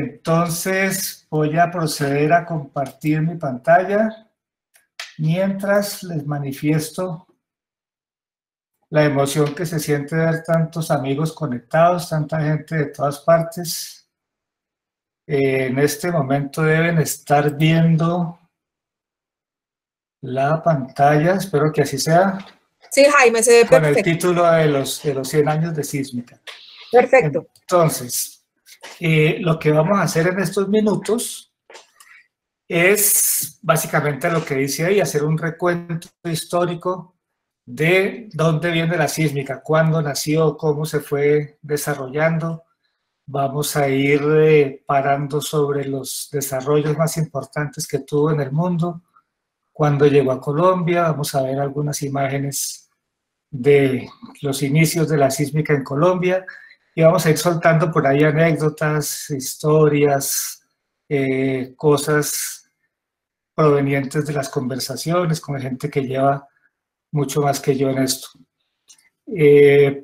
Entonces voy a proceder a compartir mi pantalla mientras les manifiesto la emoción que se siente ver tantos amigos conectados, tanta gente de todas partes. En este momento deben estar viendo la pantalla, espero que así sea. Sí, Jaime, se ve perfecto. Con el título de los 100 años de sísmica. Perfecto. Entonces, lo que vamos a hacer en estos minutos es básicamente lo que dice ahí, hacer un recuento histórico de dónde viene la sísmica, cuándo nació, cómo se fue desarrollando. Vamos a ir parando sobre los desarrollos más importantes que tuvo en el mundo, cuando llegó a Colombia. Vamos a ver algunas imágenes de los inicios de la sísmica en Colombia y vamos a ir soltando por ahí anécdotas, historias, cosas provenientes de las conversaciones con gente que lleva mucho más que yo en esto.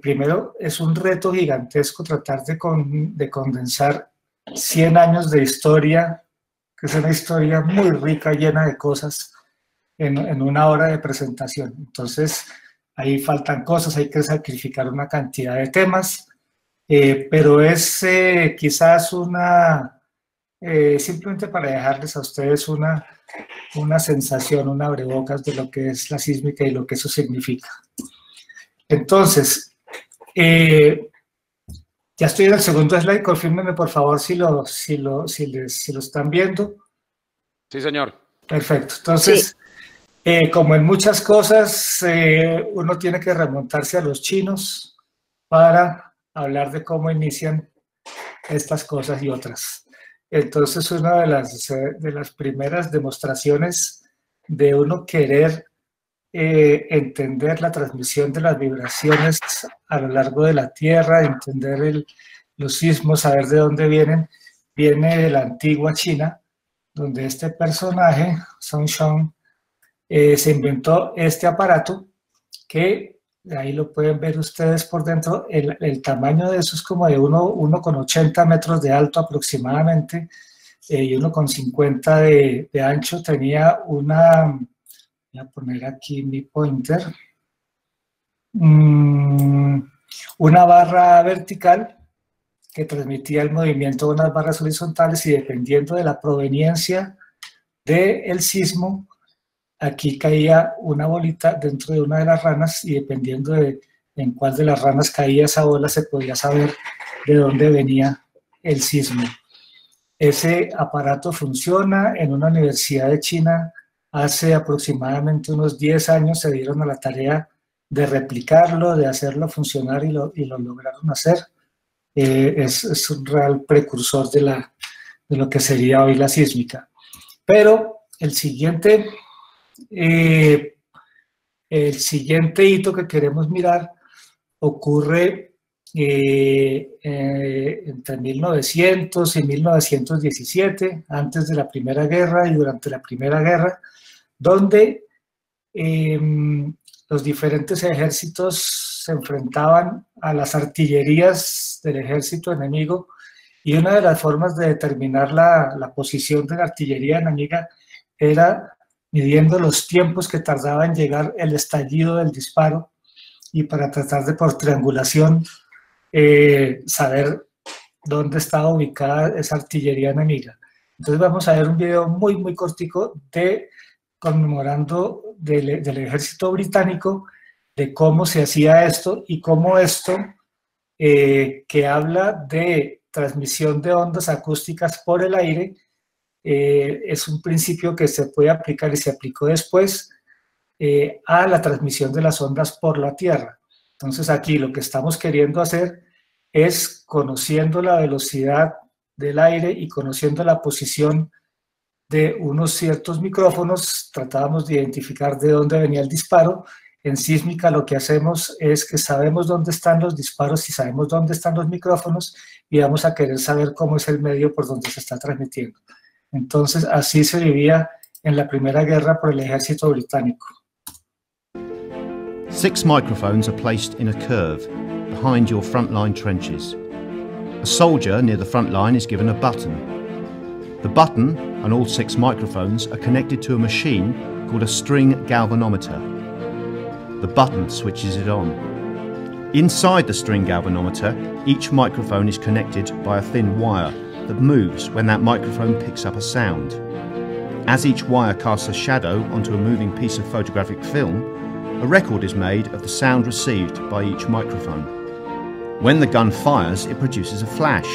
Primero, es un reto gigantesco tratar de condensar 100 años de historia, que es una historia muy rica, llena de cosas, en una hora de presentación. Entonces, ahí faltan cosas, hay que sacrificar una cantidad de temas, pero es quizás simplemente para dejarles a ustedes una sensación, un abrebocas de lo que es la sísmica y lo que eso significa. Entonces, ya estoy en el segundo slide, confírmenme por favor si lo están viendo. Sí, señor. Perfecto, entonces, sí. Como en muchas cosas, uno tiene que remontarse a los chinos para hablar de cómo inician estas cosas y otras. Entonces, una de las primeras demostraciones de uno querer entender la transmisión de las vibraciones a lo largo de la Tierra, entender los sismos, saber de dónde viene de la antigua China, donde este personaje, Song Shong, se inventó este aparato que ahí lo pueden ver ustedes por dentro. El tamaño de eso es como de 1,80 metros de alto aproximadamente y 1,50 de ancho. Tenía una... Voy a poner aquí mi pointer. Una barra vertical que transmitía el movimiento de unas barras horizontales y dependiendo de la proveniencia del sismo, aquí caía una bolita dentro de una de las ranas y dependiendo de en cuál de las ranas caía esa bola se podía saber de dónde venía el sismo. Ese aparato funciona en una universidad de China. Hace aproximadamente unos 10 años se dieron a la tarea de replicarlo, de hacerlo funcionar y lo lograron hacer. Es un real precursor de lo que sería hoy la sísmica. Pero el siguiente hito que queremos mirar ocurre entre 1900 y 1917, antes de la Primera Guerra y durante la Primera Guerra, donde los diferentes ejércitos se enfrentaban a las artillerías del ejército enemigo y una de las formas de determinar la posición de la artillería enemiga era midiendo los tiempos que tardaba en llegar el estallido del disparo y para tratar de por triangulación saber dónde estaba ubicada esa artillería enemiga. Entonces vamos a ver un video muy cortico conmemorando del ejército británico, de cómo se hacía esto y cómo esto, que habla de transmisión de ondas acústicas por el aire, es un principio que se puede aplicar y se aplicó después a la transmisión de las ondas por la Tierra. Entonces aquí lo que estamos queriendo hacer es, conociendo la velocidad del aire y conociendo la posición de unos ciertos micrófonos, tratábamos de identificar de dónde venía el disparo. En sísmica lo que hacemos es que sabemos dónde están los disparos y sabemos dónde están los micrófonos y vamos a querer saber cómo es el medio por donde se está transmitiendo. Entonces así se vivía en la Primera Guerra por el ejército británico. 6 microphones are placed in a curve behind your frontline trenches. A soldier near the front line is given a button. The button and all 6 microphones are connected to a machine called a string galvanometer. The button switches it on. Inside the string galvanometer, each microphone is connected by a thin wire that moves when that microphone picks up a sound. As each wire casts a shadow onto a moving piece of photographic film, a record is made of the sound received by each microphone. When the gun fires, it produces a flash.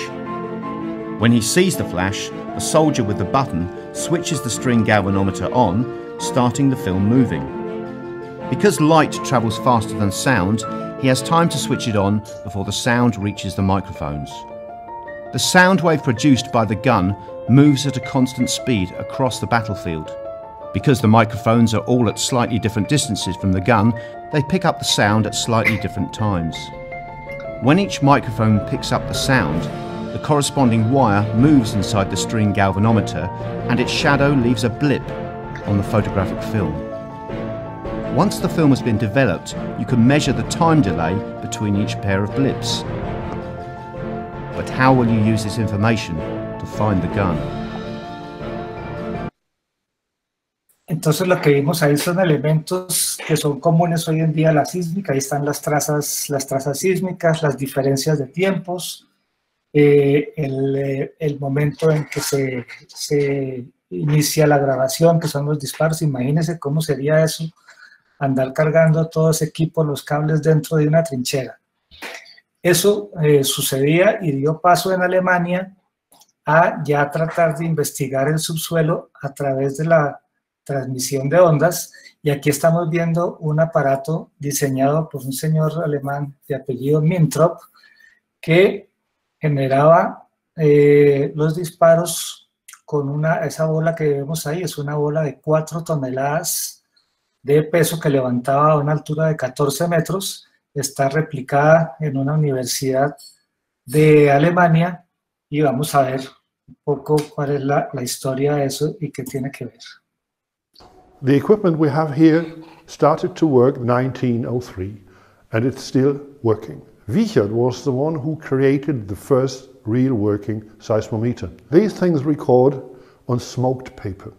When he sees the flash, the soldier with the button switches the string galvanometer on, starting the film moving. Because light travels faster than sound, he has time to switch it on before the sound reaches the microphones. The sound wave produced by the gun moves at a constant speed across the battlefield. Because the microphones are all at slightly different distances from the gun, they pick up the sound at slightly different times. When each microphone picks up the sound, the corresponding wire moves inside the string galvanometer and its shadow leaves a blip on the photographic film. Once the film has been developed, you can measure the time delay between each pair of blips. But how will you use this information to find the gun? Entonces lo que vimos ahí son elementos que son comunes hoy en día a la sísmica. Ahí están las trazas sísmicas, las diferencias de tiempos, el momento en que se inicia la grabación, que son los disparos. Imagínense cómo sería eso, andar cargando todo ese equipo, los cables dentro de una trinchera. Eso sucedía y dio paso en Alemania a ya tratar de investigar el subsuelo a través de la transmisión de ondas, y aquí estamos viendo un aparato diseñado por un señor alemán de apellido Mintrop que generaba los disparos con esa bola que vemos ahí. Es una bola de 4 toneladas de peso que levantaba a una altura de 14 metros, está replicada en una universidad de Alemania y vamos a ver un poco cuál es la historia de eso y qué tiene que ver. The equipment we have here started to work in 1903 and it's still working. Wiechert was the one who created the first real working seismometer. These things record on smoked paper.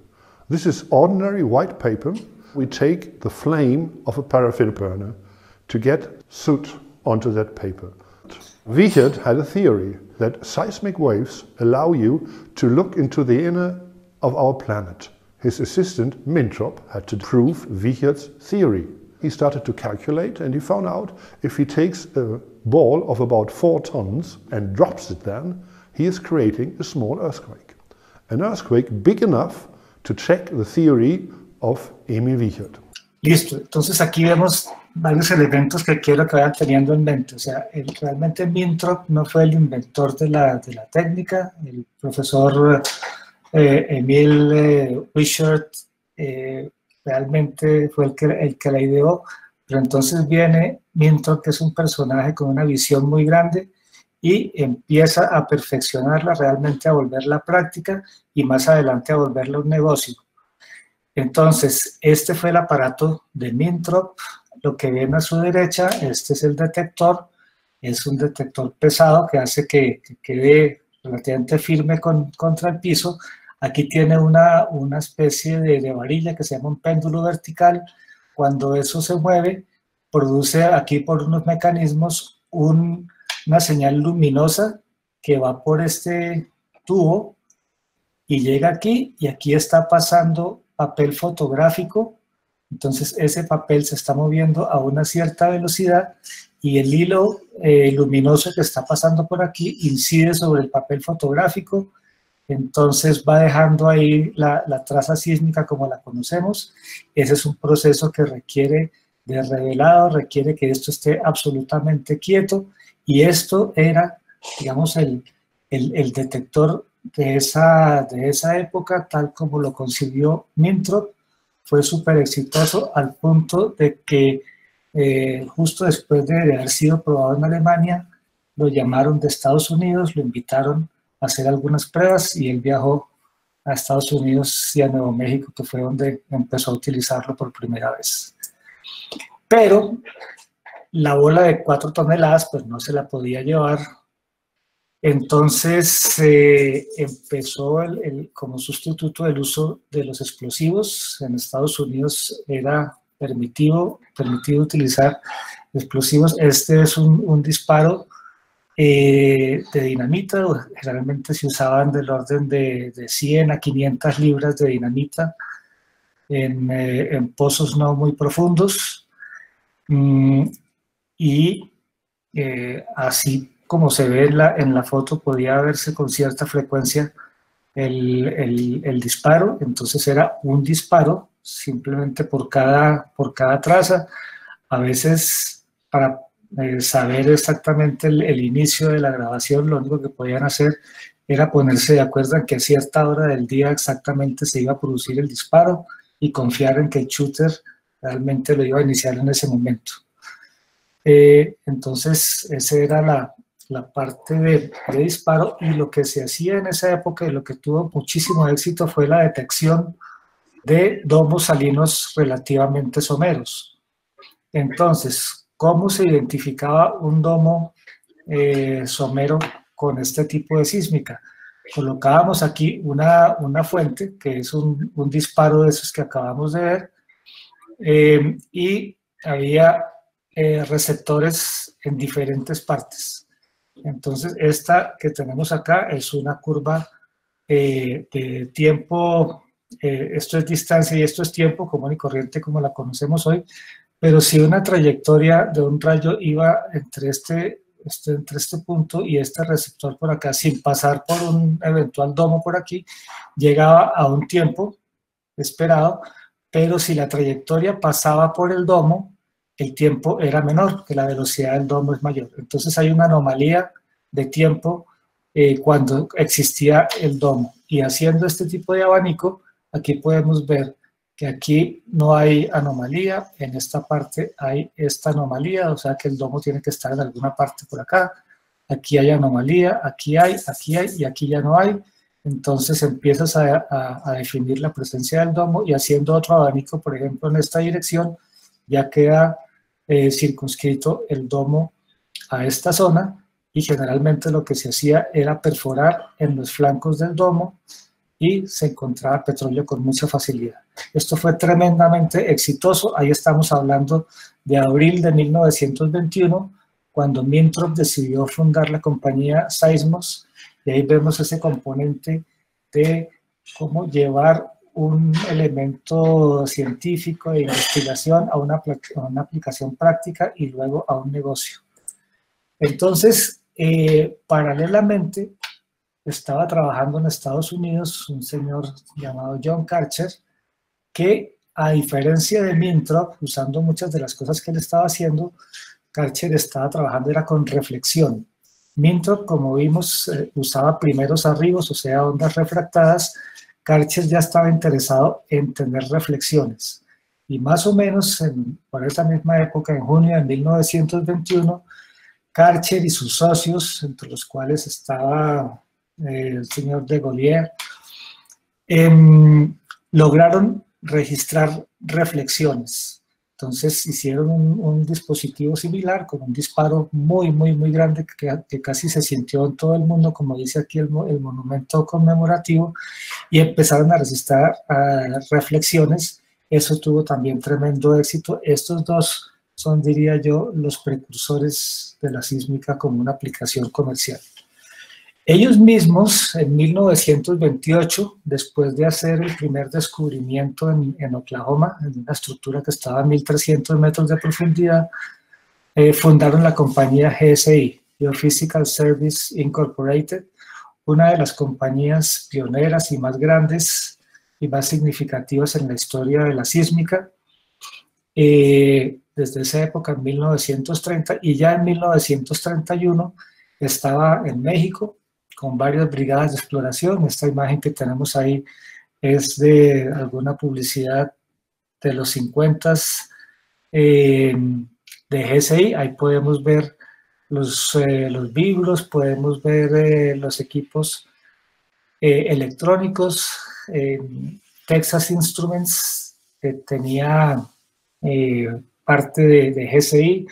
This is ordinary white paper. We take the flame of a paraffin burner to get soot onto that paper. Wiechert had a theory that seismic waves allow you to look into the inner of our planet. His assistant, Mintrop, had to prove Wiechert's theory. He started to calculate and he found out if he takes a ball of about 4 tons and drops it then, he is creating a small earthquake. An earthquake big enough to check the theory of Emil Wiechert. Listo, entonces aquí vemos varios elementos que quiero que vayan teniendo en mente. O sea, realmente Mintrop no fue el inventor de la técnica, el profesor Emil Wiechert realmente fue el que la ideó, pero entonces viene Mintrop, que es un personaje con una visión muy grande, y empieza a perfeccionarla, realmente a volverla práctica y más adelante a volverla un negocio. Entonces, este fue el aparato de Mintrop. Lo que ven a su derecha, este es el detector. Es un detector pesado que hace que quede relativamente firme contra el piso. Aquí tiene una especie de varilla que se llama un péndulo vertical. Cuando eso se mueve, produce aquí por unos mecanismos una señal luminosa que va por este tubo y llega aquí, y aquí está pasando papel fotográfico. Entonces ese papel se está moviendo a una cierta velocidad y el hilo luminoso que está pasando por aquí incide sobre el papel fotográfico. Entonces va dejando ahí la traza sísmica como la conocemos. Ese es un proceso que requiere de revelado, requiere que esto esté absolutamente quieto, y esto era, digamos, el detector de esa época, tal como lo concibió Mintrop. Fue súper exitoso al punto de que justo después de haber sido probado en Alemania, lo llamaron de Estados Unidos, lo invitaron a hacer algunas pruebas y él viajó a Estados Unidos y a Nuevo México, que fue donde empezó a utilizarlo por primera vez. Pero la bola de 4 toneladas pues no se la podía llevar Entonces empezó como sustituto del uso de los explosivos. En Estados Unidos era permitido utilizar explosivos. Este es un disparo de dinamita. Generalmente se usaban del orden de 100 a 500 libras de dinamita en pozos no muy profundos. Y así como se ve en la foto, podía verse con cierta frecuencia el disparo. Entonces era un disparo simplemente por cada traza. A veces, para saber exactamente el inicio de la grabación, lo único que podían hacer era ponerse de acuerdo en que a cierta hora del día exactamente se iba a producir el disparo y confiar en que el shooter realmente lo iba a iniciar en ese momento. Entonces, esa era la parte de disparo, y lo que se hacía en esa época y lo que tuvo muchísimo éxito fue la detección de domos salinos relativamente someros. Entonces, ¿cómo se identificaba un domo somero con este tipo de sísmica? Colocábamos aquí una fuente, que es un disparo de esos que acabamos de ver, y había receptores en diferentes partes. Entonces, esta que tenemos acá es una curva de tiempo. Esto es distancia y esto es tiempo común y corriente como la conocemos hoy, pero si una trayectoria de un rayo iba entre este punto y este receptor por acá, sin pasar por un eventual domo por aquí, llegaba a un tiempo esperado, pero si la trayectoria pasaba por el domo, el tiempo era menor, que la velocidad del domo es mayor. Entonces hay una anomalía de tiempo cuando existía el domo. Y haciendo este tipo de abanico, aquí podemos ver que aquí no hay anomalía, en esta parte hay esta anomalía, o sea que el domo tiene que estar en alguna parte por acá. Aquí hay anomalía, aquí hay, y aquí ya no hay. Entonces empiezas a definir la presencia del domo, y haciendo otro abanico, por ejemplo, en esta dirección, ya queda circunscrito el domo a esta zona, y generalmente lo que se hacía era perforar en los flancos del domo y se encontraba petróleo con mucha facilidad. Esto fue tremendamente exitoso. Ahí estamos hablando de abril de 1921, cuando Mintrop decidió fundar la compañía Seismos, y ahí vemos ese componente de cómo llevar un elemento científico de investigación a una aplicación práctica y luego a un negocio. Entonces, paralelamente, estaba trabajando en Estados Unidos un señor llamado John Karcher, que, a diferencia de Mintrop, usando muchas de las cosas que él estaba haciendo, Karcher estaba trabajando era con reflexión. Mintrop, como vimos, usaba primeros arribos, o sea, ondas refractadas. Karcher ya estaba interesado en tener reflexiones. Y más o menos por esa misma época, en junio de 1921, Karcher y sus socios, entre los cuales estaba el señor de Gaulier, lograron registrar reflexiones. Entonces hicieron un dispositivo similar con un disparo muy, muy, muy grande que casi se sintió en todo el mundo, como dice aquí el monumento conmemorativo, y empezaron a registrar reflexiones. Eso tuvo también tremendo éxito. Estos dos son, diría yo, los precursores de la sísmica como una aplicación comercial. Ellos mismos, en 1928, después de hacer el primer descubrimiento en Oklahoma, en una estructura que estaba a 1.300 metros de profundidad, fundaron la compañía GSI, Geophysical Service Incorporated, una de las compañías pioneras y más grandes y más significativas en la historia de la sísmica. Desde esa época, en 1930, y ya en 1931 estaba en México, con varias brigadas de exploración. Esta imagen que tenemos ahí es de alguna publicidad de los 50s de GSI. Ahí podemos ver los biblos, podemos ver los equipos electrónicos. Texas Instruments tenía parte de GSI,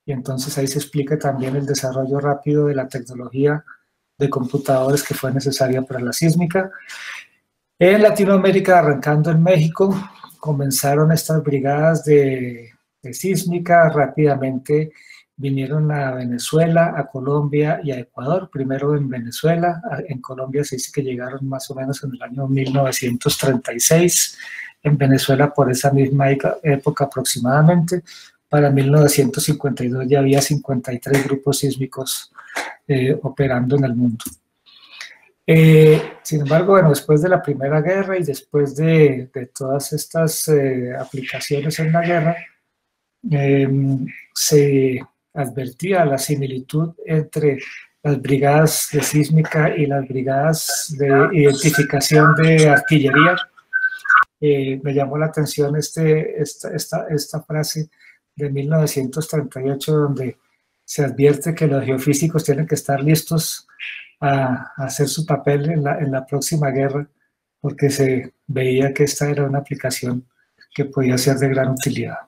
y entonces ahí se explica también el desarrollo rápido de la tecnología de computadores que fue necesaria para la sísmica. En Latinoamérica, arrancando en México, comenzaron estas brigadas de sísmica, rápidamente vinieron a Venezuela, a Colombia y a Ecuador. Primero en Venezuela, en Colombia se dice que llegaron más o menos en el año 1936, en Venezuela por esa misma época aproximadamente. Para 1952 ya había 53 grupos sísmicos operando en el mundo. Sin embargo, bueno, después de la Primera Guerra y después de todas estas aplicaciones en la guerra, se advertía la similitud entre las brigadas de sísmica y las brigadas de identificación de artillería. Me llamó la atención esta frase de 1938, donde se advierte que los geofísicos tienen que estar listos a hacer su papel en la próxima guerra, porque se veía que esta era una aplicación que podía ser de gran utilidad.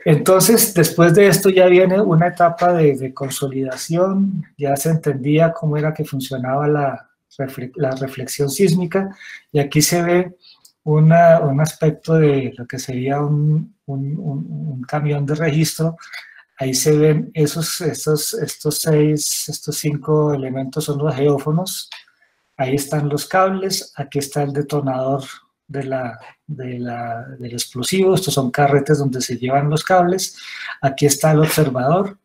Entonces, después de esto ya viene una etapa de consolidación, ya se entendía cómo era que funcionaba la reflexión sísmica, y aquí se ve un aspecto de lo que sería un camión de registro. Ahí se ven estos 5 elementos son los geófonos. Ahí están los cables, aquí está el detonador del explosivo, estos son carretes donde se llevan los cables, aquí está el observador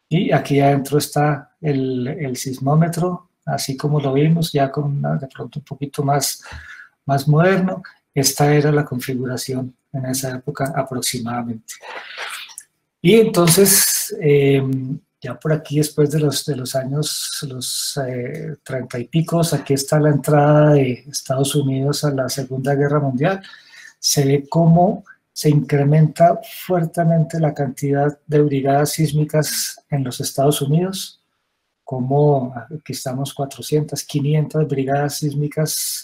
y aquí adentro está el sismómetro, así como lo vimos, ya con de pronto un poquito más moderno. Esta era la configuración en esa época aproximadamente. Y entonces, ya por aquí, después de los años 30 y picos, aquí está la entrada de Estados Unidos a la Segunda Guerra Mundial. Se ve cómo se incrementa fuertemente la cantidad de brigadas sísmicas en los Estados Unidos, como aquí estamos 400, 500 brigadas sísmicas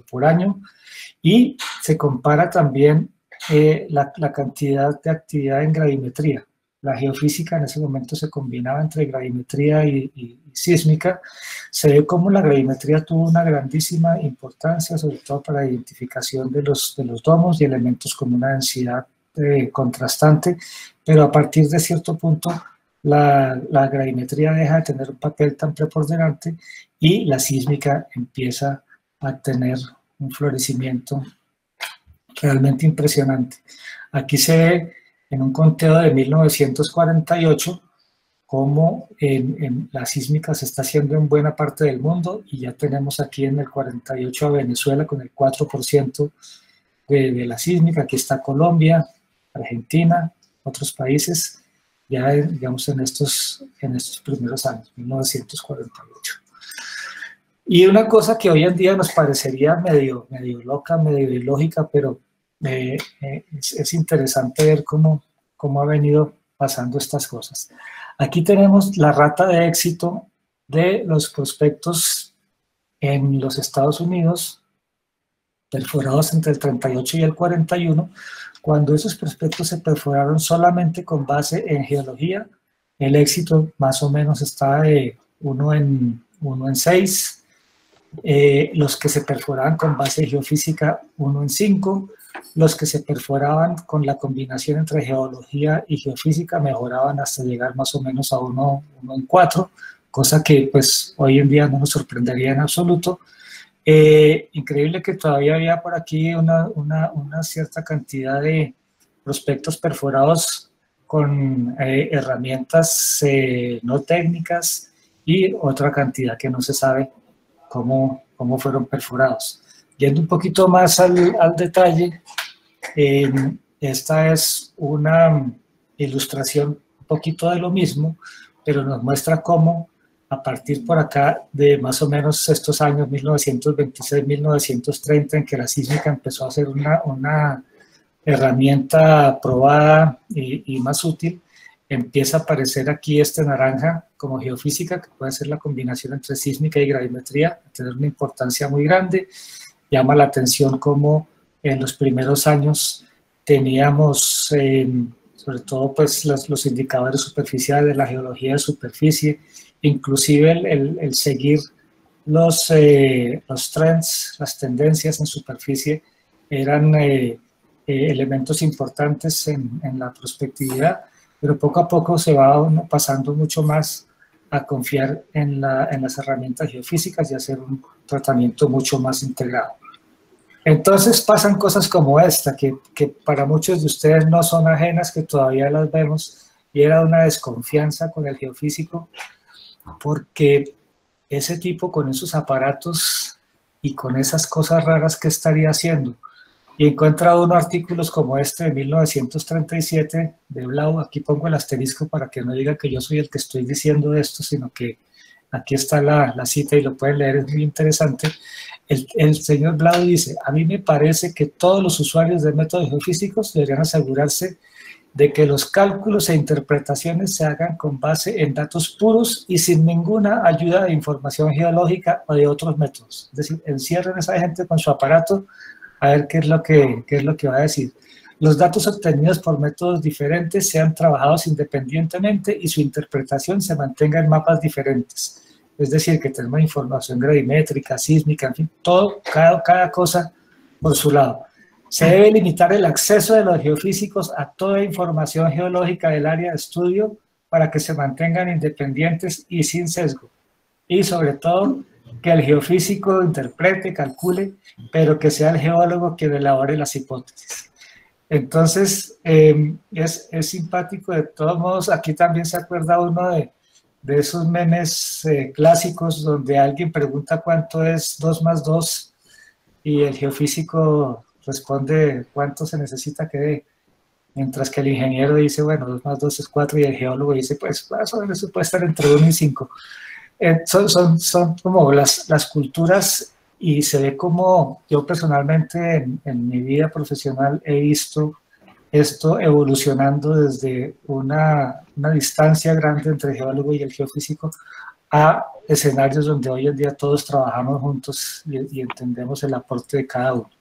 por año, y se compara también la cantidad de actividad en gravimetría. La geofísica en ese momento se combinaba entre gravimetría y sísmica. Se ve cómo la gravimetría tuvo una grandísima importancia, sobre todo para la identificación de los domos y elementos con una densidad contrastante, pero a partir de cierto punto la gravimetría deja de tener un papel tan preponderante y la sísmica empieza a tener un florecimiento realmente impresionante. Aquí se ve en un conteo de 1948 cómo en la sísmica se está haciendo en buena parte del mundo, y ya tenemos aquí en el 48 a Venezuela con el 4% de la sísmica. Aquí está Colombia, Argentina, otros países, ya digamos en estos primeros años, 1948. Y una cosa que hoy en día nos parecería medio loca, medio ilógica, pero es interesante ver cómo ha venido pasando estas cosas. Aquí tenemos la rata de éxito de los prospectos en los Estados Unidos, perforados entre el 38 y el 41. Cuando esos prospectos se perforaron solamente con base en geología, el éxito más o menos está de 1 en 6. Los que se perforaban con base geofísica, 1 en 5. Los que se perforaban con la combinación entre geología y geofísica mejoraban hasta llegar más o menos a 1 en 4, cosa que pues hoy en día no nos sorprendería en absoluto. Increíble que todavía había por aquí una cierta cantidad de prospectos perforados con herramientas no técnicas, y otra cantidad que no se sabe cómo fueron perforados. Yendo un poquito más al detalle, esta es una ilustración un poquito de lo mismo, pero nos muestra cómo a partir por acá de más o menos estos años 1926-1930, en que la sísmica empezó a ser una herramienta probada y más útil, empieza a aparecer aquí este naranja como geofísica, que puede ser la combinación entre sísmica y gravimetría, a tener una importancia muy grande. Llama la atención cómo en los primeros años teníamos sobre todo pues los indicadores superficiales de la geología de superficie, inclusive el seguir los trends, las tendencias en superficie eran elementos importantes en la prospectividad, pero poco a poco se va pasando mucho más a confiar en las herramientas geofísicas y hacer un tratamiento mucho más integrado. Entonces pasan cosas como esta, que para muchos de ustedes no son ajenas, que todavía las vemos, y era una desconfianza con el geofísico, porque ese tipo con esos aparatos y con esas cosas raras que estaría haciendo, y encuentra uno artículos como este de 1937 de Blau. Aquí pongo el asterisco para que no diga que yo soy el que estoy diciendo esto, sino que aquí está la cita y lo pueden leer, es muy interesante. El señor Blau dice: a mí me parece que todos los usuarios de métodos geofísicos deberían asegurarse de que los cálculos e interpretaciones se hagan con base en datos puros y sin ninguna ayuda de información geológica o de otros métodos. Es decir, encierren a esa gente con su aparato a ver qué es lo que va a decir. Los datos obtenidos por métodos diferentes sean trabajados independientemente y su interpretación se mantenga en mapas diferentes. Es decir, que tenemos información gravimétrica, sísmica, en fin, todo, cada cosa por su lado. Se debe limitar el acceso de los geofísicos a toda información geológica del área de estudio para que se mantengan independientes y sin sesgo. Y sobre todo, que el geofísico interprete, calcule, pero que sea el geólogo quien elabore las hipótesis. Entonces, es simpático de todos modos. Aquí también se acuerda uno de esos memes clásicos donde alguien pregunta cuánto es 2 más 2 y el geofísico responde cuánto se necesita que dé, mientras que el ingeniero dice, bueno, 2 más 2 es 4, y el geólogo dice, pues más o menos puede estar entre 1 y 5. Son como las culturas, y se ve como yo personalmente en mi vida profesional he visto esto evolucionando desde una distancia grande entre el geólogo y el geofísico a escenarios donde hoy en día todos trabajamos juntos y entendemos el aporte de cada uno.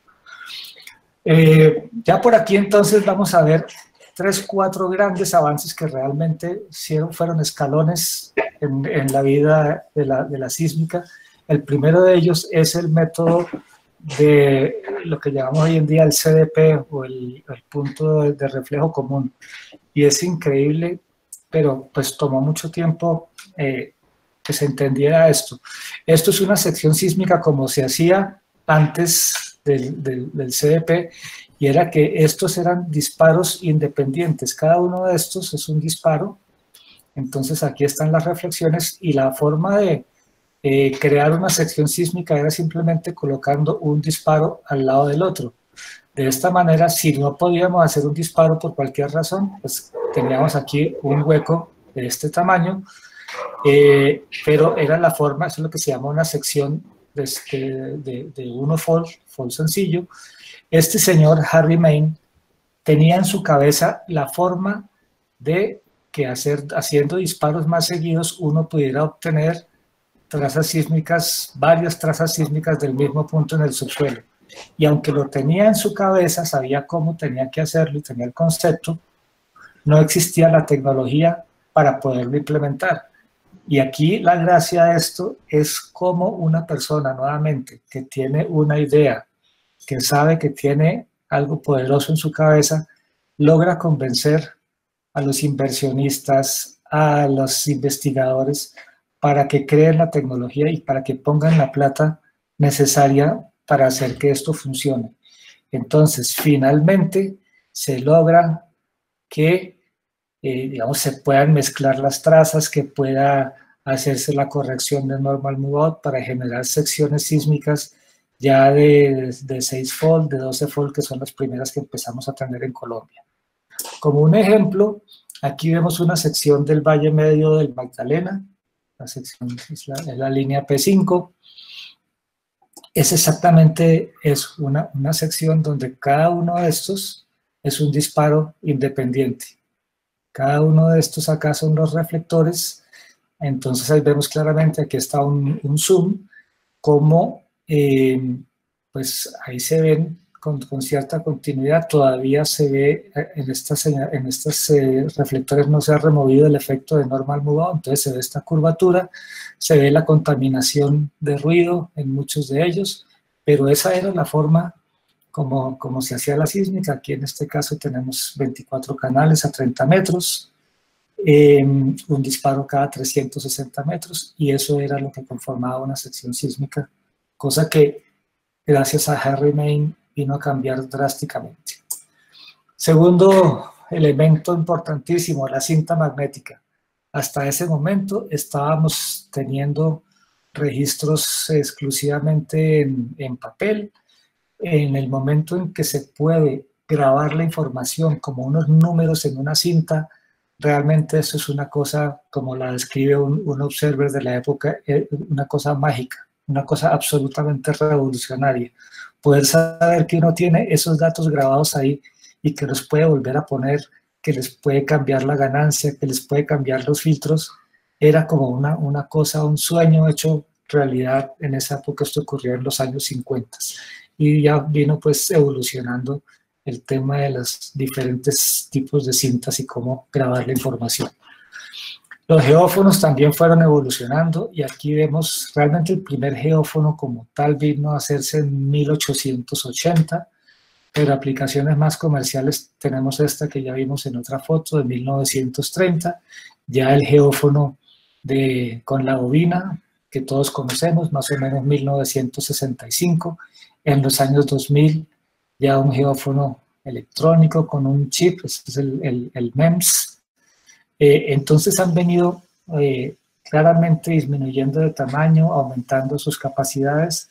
Ya por aquí entonces vamos a ver 3, 4 grandes avances que realmente fueron escalones en la vida de la sísmica. El primero de ellos es el método de lo que llamamos hoy en día el CDP, o el punto de reflejo común. Y es increíble, pero pues tomó mucho tiempo que se entendiera esto. Esto es una sección sísmica como se hacía antes del CDP, y era que estos eran disparos independientes. Cada uno de estos es un disparo. Entonces aquí están las reflexiones, y la forma de crear una sección sísmica era simplemente colocando un disparo al lado del otro. De esta manera, si no podíamos hacer un disparo por cualquier razón, pues teníamos aquí un hueco de este tamaño, pero era la forma, eso es lo que se llama una sección de uno-fold sencillo. Este señor Harry Main tenía en su cabeza la forma de que haciendo disparos más seguidos uno pudiera obtener trazas sísmicas, varias trazas sísmicas del mismo punto en el subsuelo. Y aunque lo tenía en su cabeza, sabía cómo tenía que hacerlo y tenía el concepto, no existía la tecnología para poderlo implementar. Y aquí la gracia de esto es cómo una persona, nuevamente, que tiene una idea, que sabe que tiene algo poderoso en su cabeza, logra convencer a los inversionistas, a los investigadores, para que creen la tecnología y para que pongan la plata necesaria para hacer que esto funcione. Entonces, finalmente, se logra que, digamos, se puedan mezclar las trazas, que pueda hacerse la corrección de normal move-out para generar secciones sísmicas ya de 6-fold, de 12-fold, que son las primeras que empezamos a tener en Colombia. Como un ejemplo, aquí vemos una sección del Valle Medio del Magdalena. La sección es la línea P5. Es exactamente eso, una sección donde cada uno de estos es un disparo independiente. Cada uno de estos acá son los reflectores. Entonces ahí vemos claramente, aquí está un zoom, como pues ahí se ven con cierta continuidad. Todavía se ve en estos reflectores no se ha removido el efecto de normal move out, entonces se ve esta curvatura, se ve la contaminación de ruido en muchos de ellos, pero esa era la forma como se hacía la sísmica. Aquí en este caso tenemos 24 canales a 30 metros, un disparo cada 360 metros, y eso era lo que conformaba una sección sísmica, cosa que gracias a Harry Main vino a cambiar drásticamente. Segundo elemento importantísimo, la cinta magnética. Hasta ese momento estábamos teniendo registros exclusivamente en papel. En el momento en que se puede grabar la información como unos números en una cinta, realmente eso es una cosa, como la describe un observer de la época, una cosa mágica, una cosa absolutamente revolucionaria. Poder saber que uno tiene esos datos grabados ahí y que los puede volver a poner, que les puede cambiar la ganancia, que les puede cambiar los filtros, era como una cosa, un sueño hecho realidad en esa época. Esto ocurrió en los años 50 y ya vino pues evolucionando el tema de los diferentes tipos de cintas y cómo grabar la información. Los geófonos también fueron evolucionando y aquí vemos realmente el primer geófono como tal vino a hacerse en 1880, pero aplicaciones más comerciales tenemos esta que ya vimos en otra foto de 1930, ya el geófono con la bobina que todos conocemos, más o menos 1965, en los años 2000 ya un geófono electrónico con un chip, este es el MEMS. Entonces han venido claramente disminuyendo de tamaño, aumentando sus capacidades,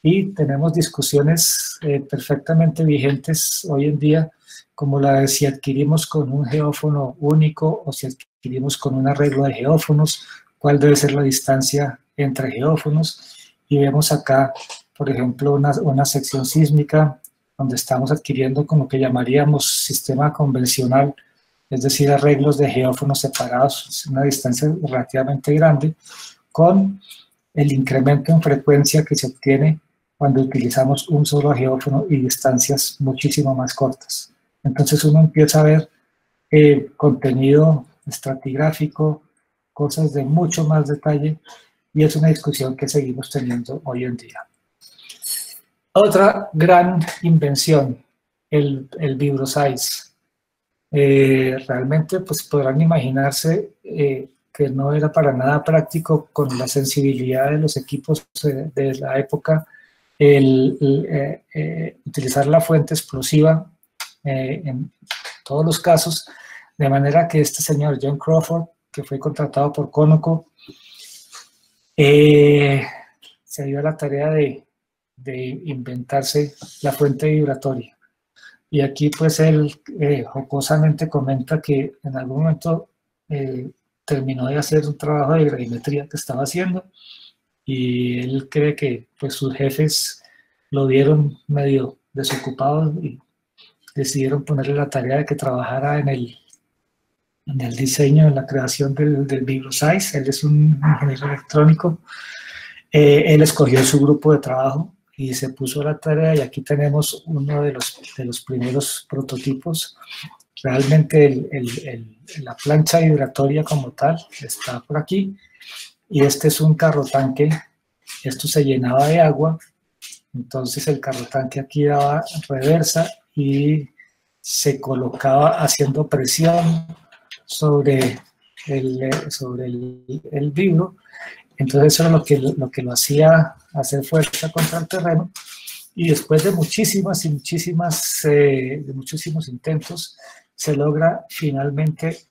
y tenemos discusiones perfectamente vigentes hoy en día, como la de si adquirimos con un geófono único o si adquirimos con un arreglo de geófonos, cuál debe ser la distancia entre geófonos. Y vemos acá, por ejemplo, una sección sísmica donde estamos adquiriendo con lo que llamaríamos sistema convencional, es decir, arreglos de geófonos separados, es una distancia relativamente grande, con el incremento en frecuencia que se obtiene cuando utilizamos un solo geófono y distancias muchísimo más cortas. Entonces uno empieza a ver contenido estratigráfico, cosas de mucho más detalle, y es una discusión que seguimos teniendo hoy en día. Otra gran invención, el VibroSize. Realmente pues podrán imaginarse que no era para nada práctico con la sensibilidad de los equipos de la época utilizar la fuente explosiva en todos los casos, de manera que este señor John Crawford, que fue contratado por Conoco, se dio a la tarea de inventarse la fuente vibratoria. Y aquí pues él jocosamente comenta que en algún momento terminó de hacer un trabajo de gravimetría que estaba haciendo, y él cree que pues sus jefes lo vieron medio desocupado y decidieron ponerle la tarea de que trabajara en el diseño, en la creación del VibroSize. Él es un ingeniero electrónico. Él escogió su grupo de trabajo y se puso a la tarea, y aquí tenemos uno de los primeros prototipos. Realmente la plancha vibratoria como tal está por aquí, y este es un carro tanque. Esto se llenaba de agua, entonces el carro tanque aquí daba reversa y se colocaba haciendo presión sobre el vibro. Entonces eso era lo que lo hacía hacer fuerza contra el terreno, y después de muchísimos intentos se logra finalmente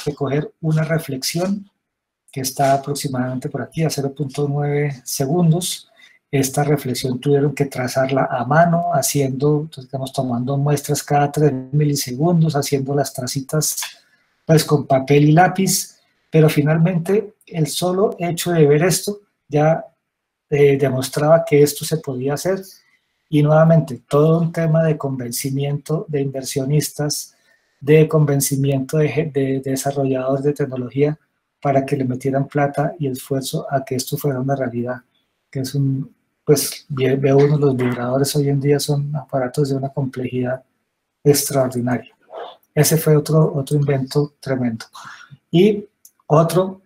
recoger una reflexión que está aproximadamente por aquí a 0.9 segundos. Esta reflexión tuvieron que trazarla a mano, entonces estamos tomando muestras cada 3 milisegundos, haciendo las tracitas pues con papel y lápiz, pero finalmente el solo hecho de ver esto ya demostraba que esto se podía hacer. Y nuevamente todo un tema de convencimiento de inversionistas, de convencimiento de desarrolladores de tecnología para que le metieran plata y esfuerzo a que esto fuera una realidad, que es un pues ve uno los vibradores hoy en día son aparatos de una complejidad extraordinaria. Ese fue otro invento tremendo. Y otro,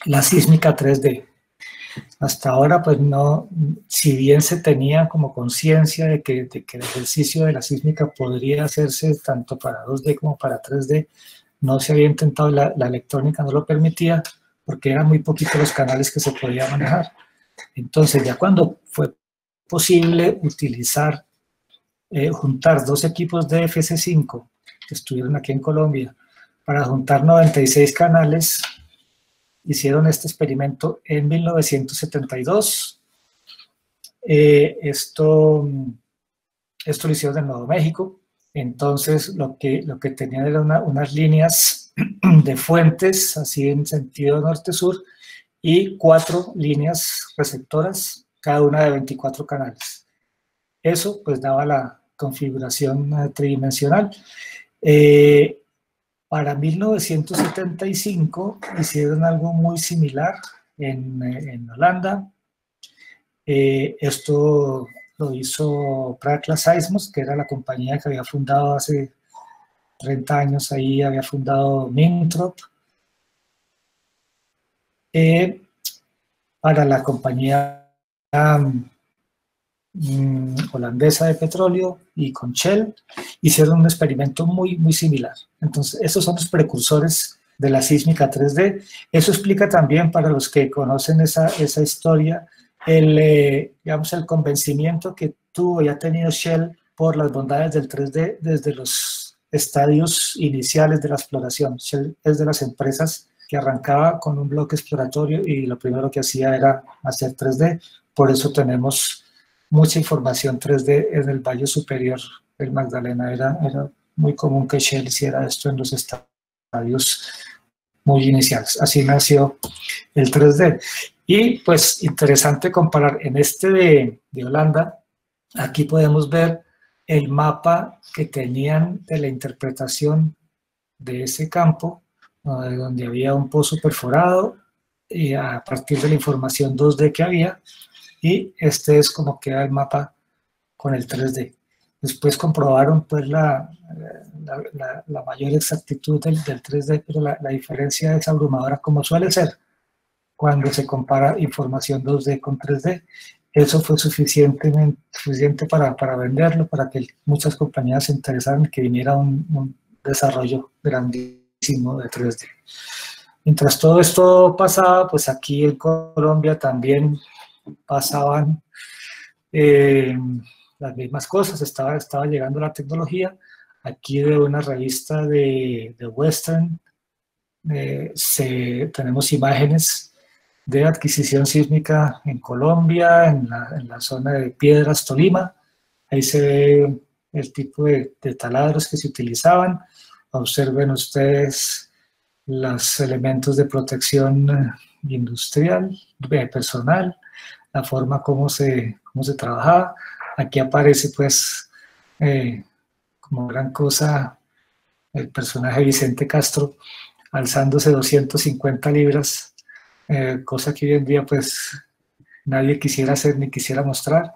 la sísmica 3D. Hasta ahora, pues no, si bien se tenía como conciencia de que el ejercicio de la sísmica podría hacerse tanto para 2D como para 3D, no se había intentado, la electrónica no lo permitía, porque eran muy poquitos los canales que se podía manejar. Entonces, ya cuando fue posible utilizar, juntar dos equipos de FC5, que estuvieron aquí en Colombia, para juntar 96 canales, hicieron este experimento en 1972. Esto lo hicieron en Nuevo México. Entonces, lo que tenían eran unas líneas de fuentes, así en sentido norte-sur, y 4 líneas receptoras, cada una de 24 canales. Eso, pues, daba la configuración tridimensional. Para 1975 hicieron algo muy similar en Holanda. Esto lo hizo Prakla Seismos, que era la compañía que había fundado hace 30 años, ahí había fundado Mintrop. Para la compañía holandesa de petróleo y con Shell, hicieron un experimento muy similar. Entonces, esos son los precursores de la sísmica 3D. Eso explica también, para los que conocen esa historia, digamos, el convencimiento que tuvo y ha tenido Shell por las bondades del 3D desde los estadios iniciales de la exploración. Shell es de las empresas que arrancaba con un bloque exploratorio y lo primero que hacía era hacer 3D. Por eso tenemos mucha información 3D en el Valle Superior del Magdalena. Era muy común que Shell hiciera esto en los estadios muy iniciales. Así nació el 3D. Y pues interesante comparar en este de Holanda. Aquí podemos ver el mapa que tenían de la interpretación de ese campo, donde había un pozo perforado y a partir de la información 2D que había, y este es como queda el mapa con el 3D. Después comprobaron pues la mayor exactitud del 3D, pero la diferencia es abrumadora, como suele ser cuando se compara información 2D con 3D. Eso fue suficiente para venderlo, para que muchas compañías se interesaran que viniera un desarrollo grandísimo de 3D. Mientras todo esto pasaba, pues aquí en Colombia también pasaban las mismas cosas. Estaba llegando la tecnología. Aquí de una revista de Western tenemos imágenes de adquisición sísmica en Colombia, en la zona de Piedras, Tolima. Ahí se ve el tipo de taladros que se utilizaban. Observen ustedes los elementos de protección industrial, personal, la forma como se trabajaba. Aquí aparece pues como gran cosa el personaje Vicente Castro alzándose 250 libras, cosa que hoy en día pues nadie quisiera hacer ni quisiera mostrar.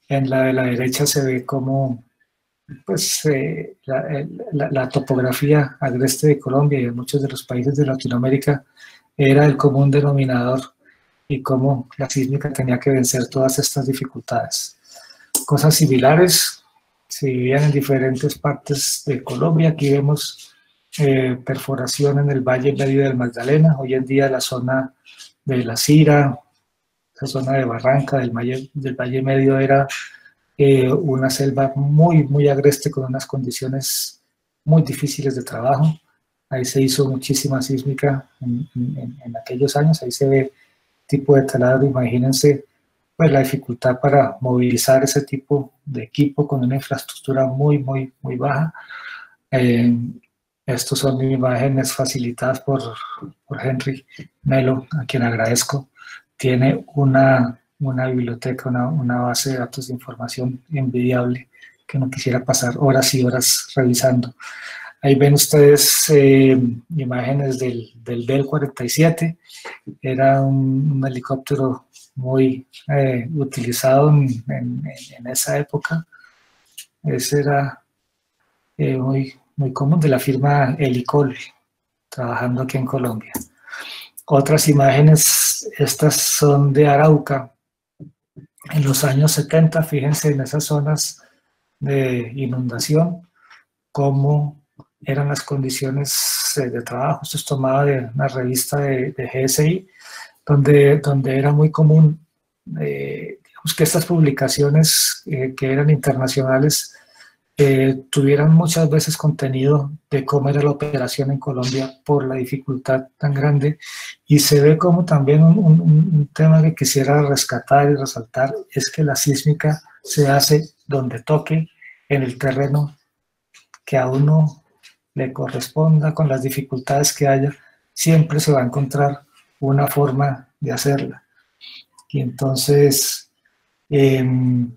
En la de la derecha se ve como pues la topografía agreste de Colombia y de muchos de los países de Latinoamérica era el común denominador, y cómo la sísmica tenía que vencer todas estas dificultades. Cosas similares se vivían en diferentes partes de Colombia. Aquí vemos perforación en el Valle Medio del Magdalena. Hoy en día la zona de La Cira, esa zona de Barranca del Valle Medio era una selva muy agreste, con unas condiciones muy difíciles de trabajo. Ahí se hizo muchísima sísmica en aquellos años. Ahí se ve tipo de taladro. Imagínense pues la dificultad para movilizar ese tipo de equipo con una infraestructura muy baja. Estos son imágenes facilitadas por Henry Melo, a quien agradezco. Tiene una biblioteca, una base de datos de información envidiable que no quisiera pasar horas y horas revisando. Ahí ven ustedes imágenes del Bell 47. Era un helicóptero muy utilizado en esa época. Ese era muy común, de la firma Helicol, trabajando aquí en Colombia. Otras imágenes, estas son de Arauca. En los años 70, fíjense en esas zonas de inundación, cómo eran las condiciones de trabajo. Esto es tomado de una revista de GSI, donde era muy común digamos, que estas publicaciones que eran internacionales tuvieran muchas veces contenido de cómo era la operación en Colombia por la dificultad tan grande, y se ve como también un tema que quisiera rescatar y resaltar es que la sísmica se hace donde toque, en el terreno que a uno le corresponda, con las dificultades que haya, siempre se va a encontrar una forma de hacerla. Y entonces el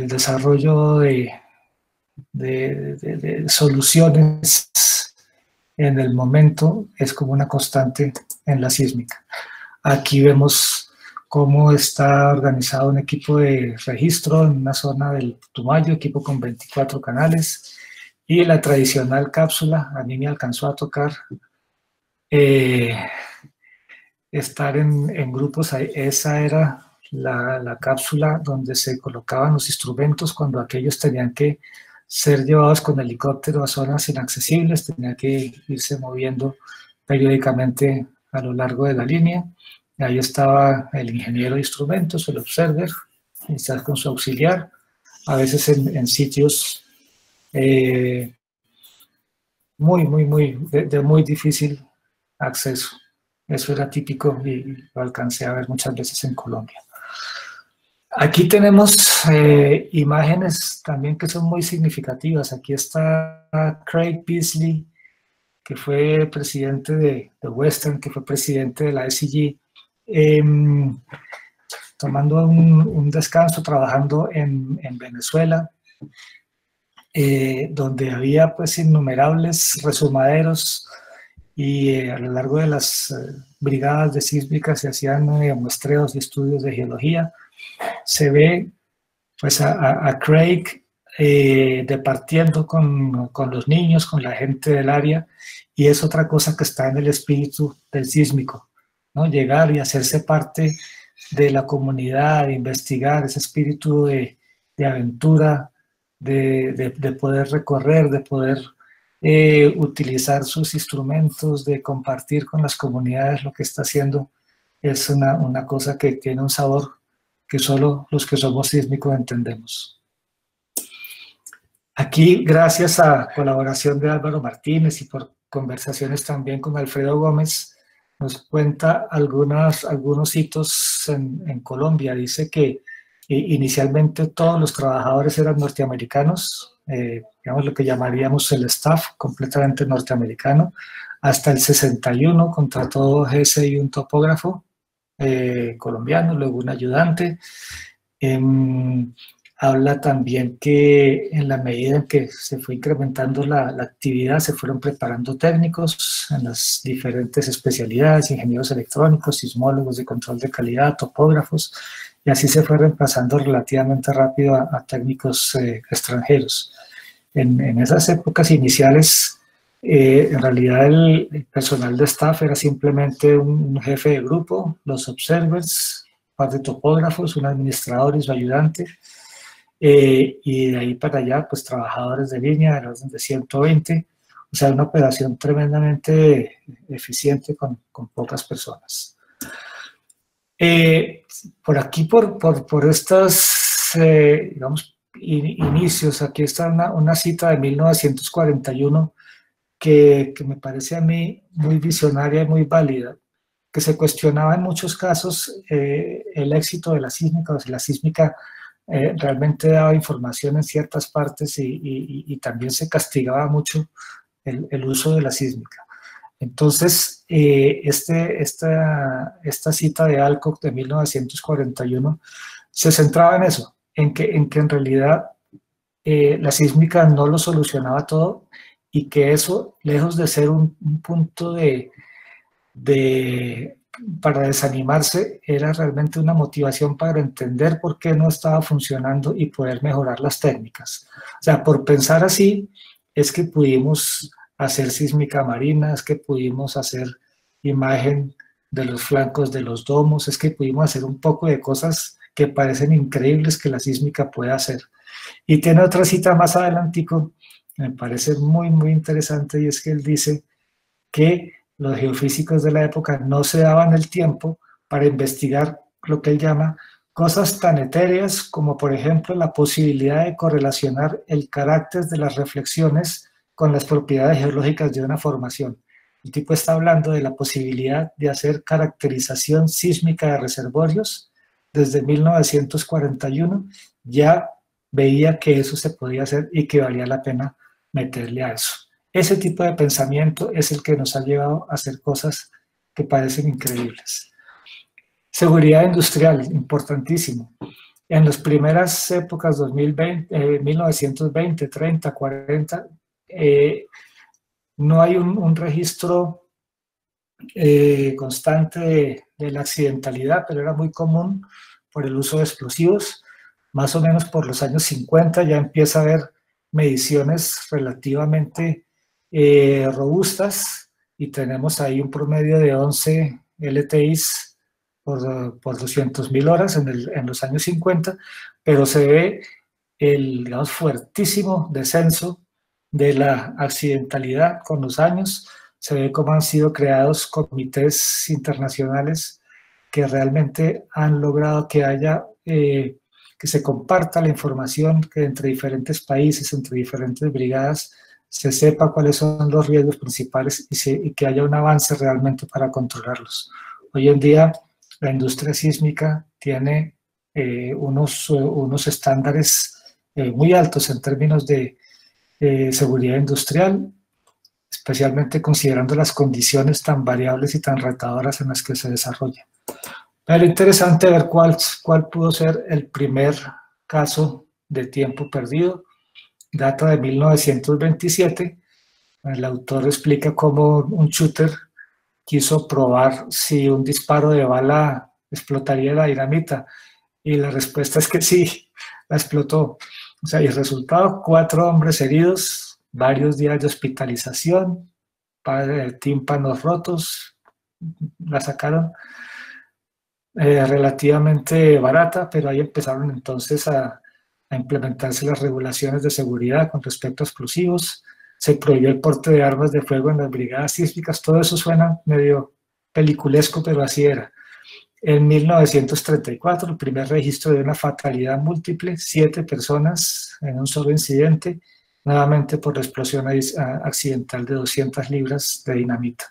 desarrollo de soluciones en el momento es como una constante en la sísmica. Aquí vemos cómo está organizado un equipo de registro en una zona del Putumayo, equipo con 24 canales, y la tradicional cápsula. A mí me alcanzó a tocar estar en grupos. Esa era la cápsula donde se colocaban los instrumentos cuando aquellos tenían que ser llevados con helicóptero a zonas inaccesibles, tenían que irse moviendo periódicamente a lo largo de la línea. Ahí estaba el ingeniero de instrumentos, el observer, quizás con su auxiliar, a veces en sitios de muy difícil acceso. Eso era típico y lo alcancé a ver muchas veces en Colombia. Aquí tenemos imágenes también que son muy significativas. Aquí está Craig Beasley, que fue presidente de Western, que fue presidente de la SCG, tomando un descanso, trabajando en Venezuela, donde había pues innumerables resumaderos, y a lo largo de las brigadas de sísmica se hacían muestreos y estudios de geología. Se ve pues a Craig departiendo con los niños, con la gente del área, y es otra cosa que está en el espíritu del sísmico, ¿no? Llegar y hacerse parte de la comunidad, de investigar, ese espíritu de aventura, de poder recorrer, de poder utilizar sus instrumentos, de compartir con las comunidades lo que está haciendo. Es una cosa que tiene un sabor que solo los que somos sísmicos entendemos. Aquí, gracias a colaboración de Álvaro Martínez y por conversaciones también con Alfredo Gómez, nos cuenta algunos hitos en Colombia. Dice que inicialmente todos los trabajadores eran norteamericanos, digamos lo que llamaríamos el staff, completamente norteamericano. Hasta el 61 contrató GSI un topógrafo colombiano, luego un ayudante. Habla también que en la medida en que se fue incrementando la actividad, se fueron preparando técnicos en las diferentes especialidades, ingenieros electrónicos, sismólogos de control de calidad, topógrafos, y así se fue reemplazando relativamente rápido a técnicos extranjeros. En esas épocas iniciales, en realidad el personal de staff era simplemente un jefe de grupo, los observers, un par de topógrafos, un administrador y su ayudante, y de ahí para allá, pues trabajadores de línea del orden de 120, o sea, una operación tremendamente eficiente con pocas personas. Por aquí, por estos, digamos, inicios, aquí está una cita de 1941 que me parece a mí muy visionaria y muy válida, que se cuestionaba en muchos casos el éxito de la sísmica, o si la sísmica realmente daba información en ciertas partes, y también se castigaba mucho el uso de la sísmica. Entonces, esta cita de Alcock de 1941 se centraba en eso, en que en realidad la sísmica no lo solucionaba todo y que eso, lejos de ser un punto para desanimarse, era realmente una motivación para entender por qué no estaba funcionando y poder mejorar las técnicas. O sea, por pensar así, es que pudimos hacer sísmica marina, es que pudimos hacer imagen de los flancos de los domos, es que pudimos hacer un poco de cosas que parecen increíbles que la sísmica puede hacer. Y tiene otra cita más adelantico, me parece muy, muy interesante, y es que él dice que los geofísicos de la época no se daban el tiempo para investigar lo que él llama cosas tan etéreas como, por ejemplo, la posibilidad de correlacionar el carácter de las reflexiones con las propiedades geológicas de una formación. El tipo está hablando de la posibilidad de hacer caracterización sísmica de reservorios. Desde 1941 ya veía que eso se podía hacer y que valía la pena meterle a eso. Ese tipo de pensamiento es el que nos ha llevado a hacer cosas que parecen increíbles. Seguridad industrial, importantísimo. En las primeras épocas, 1920, 30, 40, no hay un registro constante de la accidentalidad, pero era muy común por el uso de explosivos. Más o menos por los años 50 ya empieza a haber mediciones relativamente robustas y tenemos ahí un promedio de 11 LTIs por 200.000 horas en los años 50, pero se ve el, digamos, fuertísimo descenso de la accidentalidad con los años. Se ve cómo han sido creados comités internacionales que realmente han logrado que haya, que se comparta la información, que entre diferentes países, entre diferentes brigadas, se sepa cuáles son los riesgos principales y que haya un avance realmente para controlarlos. Hoy en día la industria sísmica tiene unos estándares muy altos en términos de seguridad industrial, especialmente considerando las condiciones tan variables y tan retadoras en las que se desarrolla. Pero interesante ver cuál pudo ser el primer caso de tiempo perdido. Data de 1927. El autor explica cómo un shooter quiso probar si un disparo de bala explotaría la dinamita, y la respuesta es que sí, la explotó. O sea, y el resultado, 4 hombres heridos, varios días de hospitalización, tímpanos rotos, la sacaron relativamente barata, pero ahí empezaron entonces a implementarse las regulaciones de seguridad con respecto a explosivos. Se prohibió el porte de armas de fuego en las brigadas sísmicas. Todo eso suena medio peliculesco, pero así era. En 1934, el primer registro de una fatalidad múltiple, 7 personas en un solo incidente, nuevamente por la explosión accidental de 200 libras de dinamita.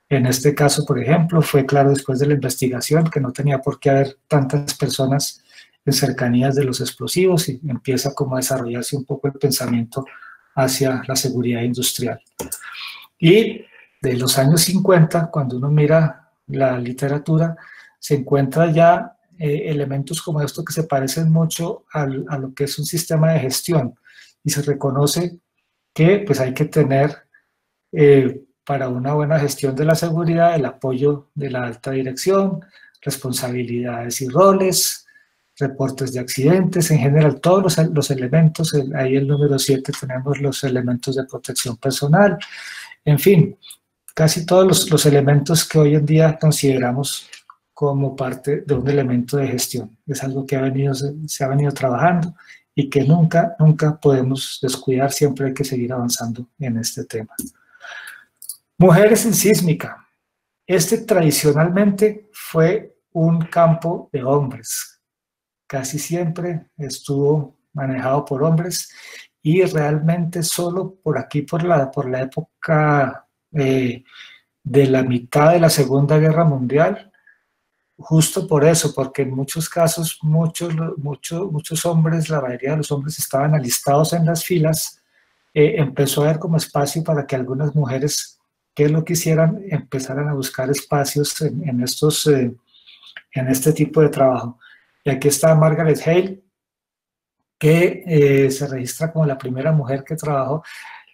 En este caso, por ejemplo, fue claro después de la investigación que no tenía por qué haber tantas personas en cercanías de los explosivos, y empieza como a desarrollarse un poco el pensamiento hacia la seguridad industrial. Y de los años 50, cuando uno mira la literatura, se encuentra ya elementos como esto que se parecen mucho a lo que es un sistema de gestión, y se reconoce que pues hay que tener para una buena gestión de la seguridad el apoyo de la alta dirección, responsabilidades y roles, reportes de accidentes, en general todos los elementos. Ahí el número 7 tenemos los elementos de protección personal, en fin, casi todos los elementos que hoy en día consideramos como parte de un elemento de gestión. Es algo que se ha venido trabajando y que nunca podemos descuidar, siempre hay que seguir avanzando en este tema. Mujeres en sísmica. Este tradicionalmente fue un campo de hombres. Casi siempre estuvo manejado por hombres, y realmente solo por aquí, por la época de la mitad de la Segunda Guerra Mundial, justo por eso, porque en muchos casos muchos hombres, la mayoría de los hombres estaban alistados en las filas, empezó a haber como espacio para que algunas mujeres que lo quisieran empezaran a buscar espacios en este tipo de trabajo. Y aquí está Margaret Hale, que se registra como la primera mujer que trabajó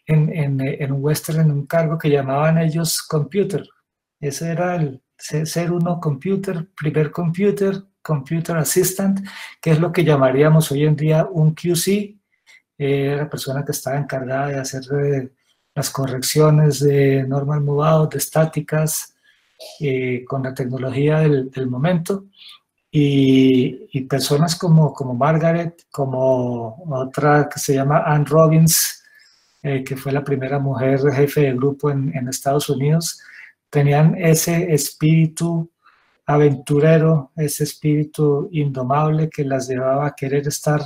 en un western, en un cargo que llamaban ellos computer. Ese era el ser uno computer, primer computer assistant, que es lo que llamaríamos hoy en día un QC, la persona que estaba encargada de hacer las correcciones de normal move out, de estáticas, con la tecnología del momento. Y personas como Margaret, como otra que se llama Ann Robbins, que fue la primera mujer jefe de grupo en Estados Unidos, tenían ese espíritu aventurero, ese espíritu indomable que las llevaba a querer estar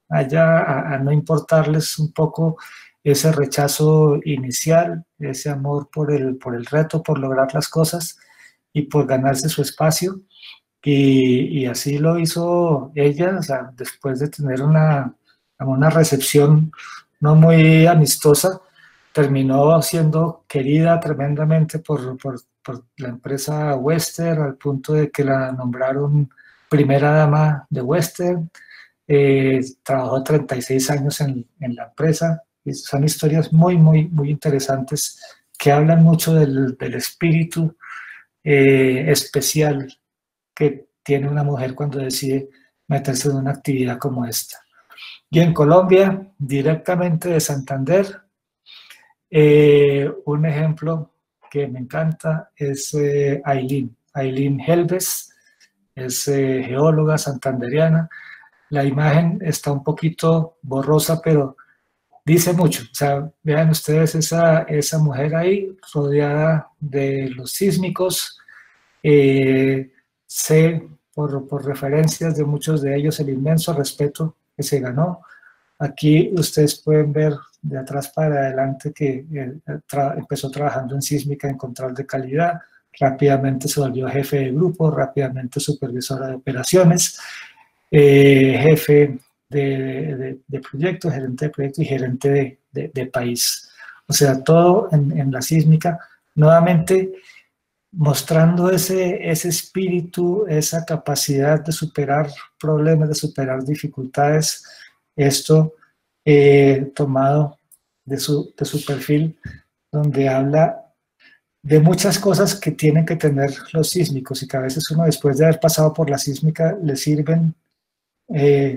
allá, a no importarles un poco ese rechazo inicial, ese amor por el reto, por lograr las cosas y por ganarse su espacio. Y así lo hizo ella, o sea, después de tener una recepción no muy amistosa, terminó siendo querida tremendamente por la empresa Western, al punto de que la nombraron primera dama de Western. Trabajó 36 años en la empresa. Y son historias muy interesantes que hablan mucho del espíritu especial que tiene una mujer cuando decide meterse en una actividad como esta. Y en Colombia, directamente de Santander, un ejemplo que me encanta es Ailín Helves, es geóloga santanderiana. La imagen está un poquito borrosa, pero dice mucho. O sea, vean ustedes esa mujer ahí rodeada de los sísmicos. Sé por referencias de muchos de ellos el inmenso respeto que se ganó. Aquí ustedes pueden ver de atrás para adelante que empezó trabajando en sísmica, en control de calidad, rápidamente se volvió jefe de grupo, rápidamente supervisora de operaciones, jefe de proyectos, gerente de proyectos y gerente de país. O sea, todo en la sísmica, nuevamente mostrando ese espíritu, esa capacidad de superar problemas, de superar dificultades. Esto tomado de su perfil, donde habla de muchas cosas que tienen que tener los sísmicos y que a veces uno, después de haber pasado por la sísmica, le sirven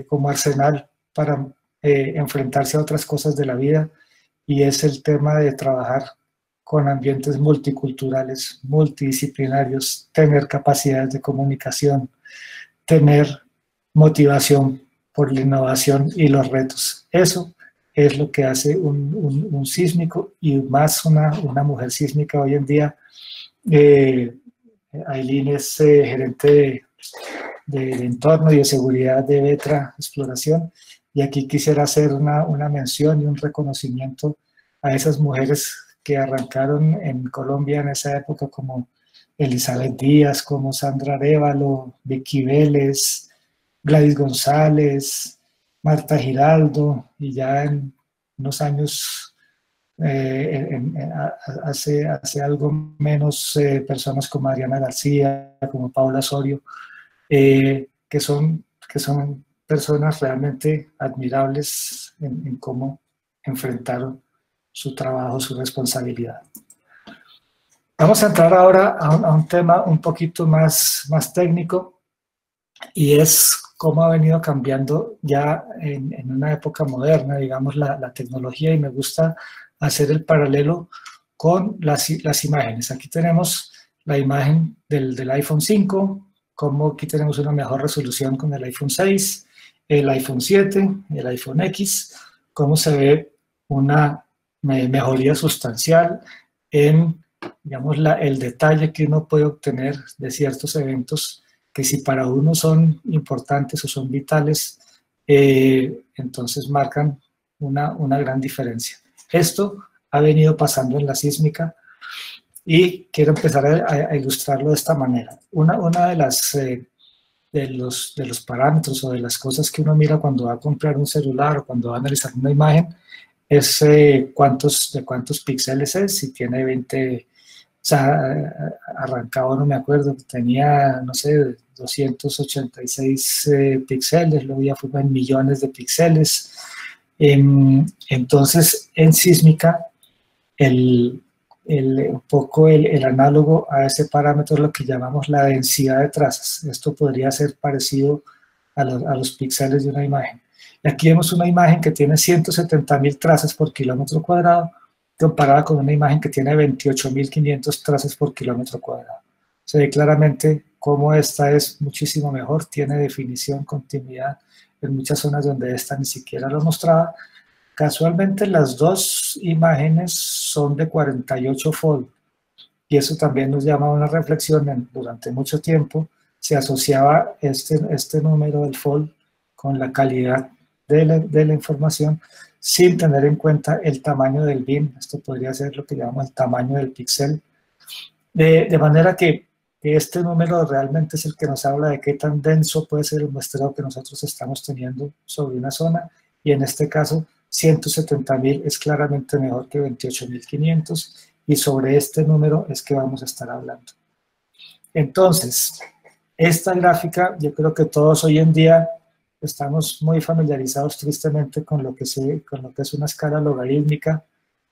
como arsenal para enfrentarse a otras cosas de la vida, y es el tema de trabajar con ambientes multiculturales, multidisciplinarios, tener capacidades de comunicación, tener motivación por la innovación y los retos. Eso es lo que hace un sísmico, y más una mujer sísmica hoy en día. Ailín es gerente de entorno y de seguridad de Vetra Exploración, y aquí quisiera hacer una mención y un reconocimiento a esas mujeres que arrancaron en Colombia en esa época, como Elizabeth Díaz, como Sandra Arévalo, Vicky Vélez, Gladys González, Marta Giraldo, y ya en unos años, hace algo menos, personas como Adriana García, como Paula Osorio, que son personas realmente admirables en cómo enfrentaron su trabajo, su responsabilidad. Vamos a entrar ahora a un tema un poquito más técnico, y es cómo ha venido cambiando ya en una época moderna, digamos, la tecnología, y me gusta hacer el paralelo con las imágenes. Aquí tenemos la imagen del iPhone 5, como aquí tenemos una mejor resolución con el iPhone 6, el iPhone 7, el iPhone X, cómo se ve una mejoría sustancial en, digamos, el detalle que uno puede obtener de ciertos eventos que, si para uno son importantes o son vitales, entonces marcan una gran diferencia. Esto ha venido pasando en la sísmica, y quiero empezar a ilustrarlo de esta manera. Una de los parámetros o de las cosas que uno mira cuando va a comprar un celular o cuando va a analizar una imagen es cuántos píxeles es, si tiene 20 sea, arrancaba, no me acuerdo, tenía, no sé, 286 píxeles, luego ya fue en millones de píxeles. Entonces, en sísmica, un poco el análogo a ese parámetro es lo que llamamos la densidad de trazas. Esto podría ser parecido a los píxeles de una imagen. Y aquí vemos una imagen que tiene 170.000 trazas por kilómetro cuadrado, comparada con una imagen que tiene 28.500 trazas por kilómetro cuadrado. Se ve claramente cómo esta es muchísimo mejor, tiene definición, continuidad en muchas zonas donde esta ni siquiera lo mostraba. Casualmente las dos imágenes son de 48 fold, y eso también nos llama a una reflexión. Durante mucho tiempo se asociaba este número del fold con la calidad de la información, sin tener en cuenta el tamaño del bin. Esto podría ser lo que llamamos el tamaño del píxel, de manera que este número realmente es el que nos habla de qué tan denso puede ser el muestreo que nosotros estamos teniendo sobre una zona, y en este caso 170.000 es claramente mejor que 28.500, y sobre este número es que vamos a estar hablando. Entonces, esta gráfica, yo creo que todos hoy en día estamos muy familiarizados tristemente con lo que es una escala logarítmica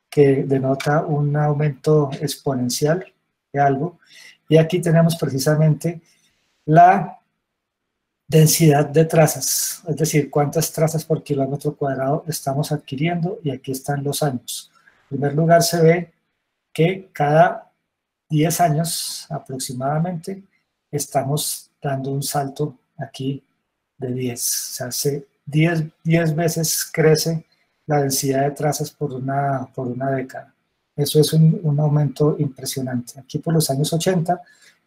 que denota un aumento exponencial de algo, y aquí tenemos precisamente la densidad de trazas, es decir, cuántas trazas por kilómetro cuadrado estamos adquiriendo, y aquí están los años. En primer lugar, se ve que cada 10 años aproximadamente estamos dando un salto aquí de 10, o sea, 10 veces crece la densidad de trazas por una década. Eso es un aumento impresionante. Aquí por los años 80,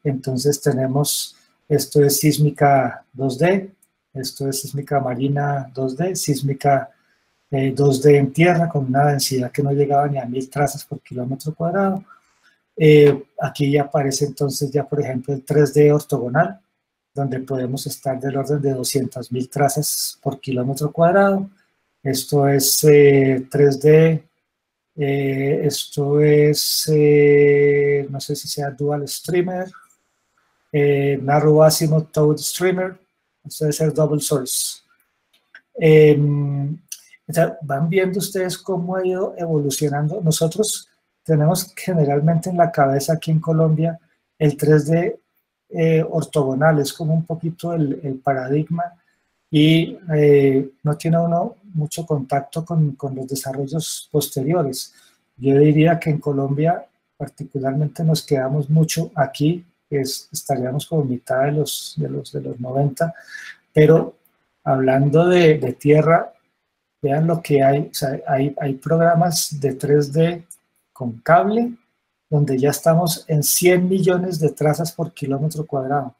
entonces tenemos, esto es sísmica 2D, esto es sísmica marina 2D, sísmica 2D en tierra, con una densidad que no llegaba ni a 1000 trazas por kilómetro cuadrado. Aquí ya aparece entonces ya, por ejemplo, el 3D ortogonal, donde podemos estar del orden de 200.000 trazas por kilómetro cuadrado. Esto es 3D, esto es, no sé si sea Dual Streamer, Narrow Azimuth Towed Streamer, esto debe ser Double Source. Van viendo ustedes cómo ha ido evolucionando. Nosotros tenemos generalmente en la cabeza aquí en Colombia el 3D ortogonal, es como un poquito el paradigma, y no tiene uno mucho contacto con los desarrollos posteriores. Yo diría que en Colombia particularmente nos quedamos mucho aquí, estaríamos como mitad de los 90, pero hablando de tierra, vean lo que hay. O sea, hay programas de 3D con cable, donde ya estamos en 100 millones de trazas por kilómetro cuadrado.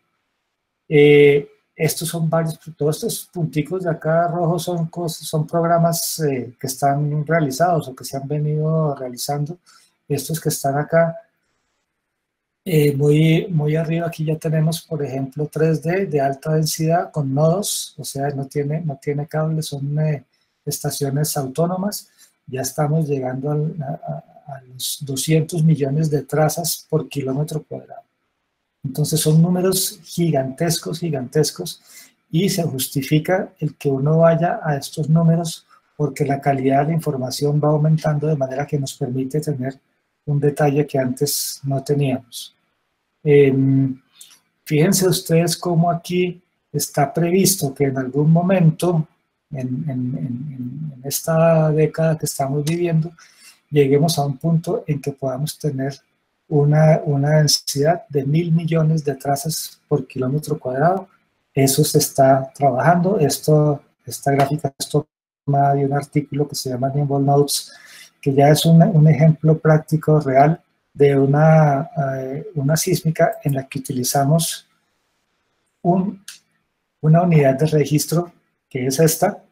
Estos son varios, todos estos punticos de acá rojos son programas que están realizados o que se han venido realizando. Estos que están acá, muy arriba, aquí ya tenemos, por ejemplo, 3D de alta densidad con nodos, o sea, no tiene cable, son estaciones autónomas. Ya estamos llegando a los 200 millones de trazas por kilómetro cuadrado. Entonces son números gigantescos, y se justifica el que uno vaya a estos números porque la calidad de la información va aumentando de manera que nos permite tener un detalle que antes no teníamos. Fíjense ustedes cómo aquí está previsto que en algún momento, en esta década que estamos viviendo, lleguemos a un punto en que podamos tener una densidad de 1.000 millones de trazas por kilómetro cuadrado. Eso se está trabajando. Esta gráfica es tomada de un artículo que se llama Nimble Nodes, que ya es un ejemplo práctico real de una sísmica en la que utilizamos una unidad de registro, que es esta,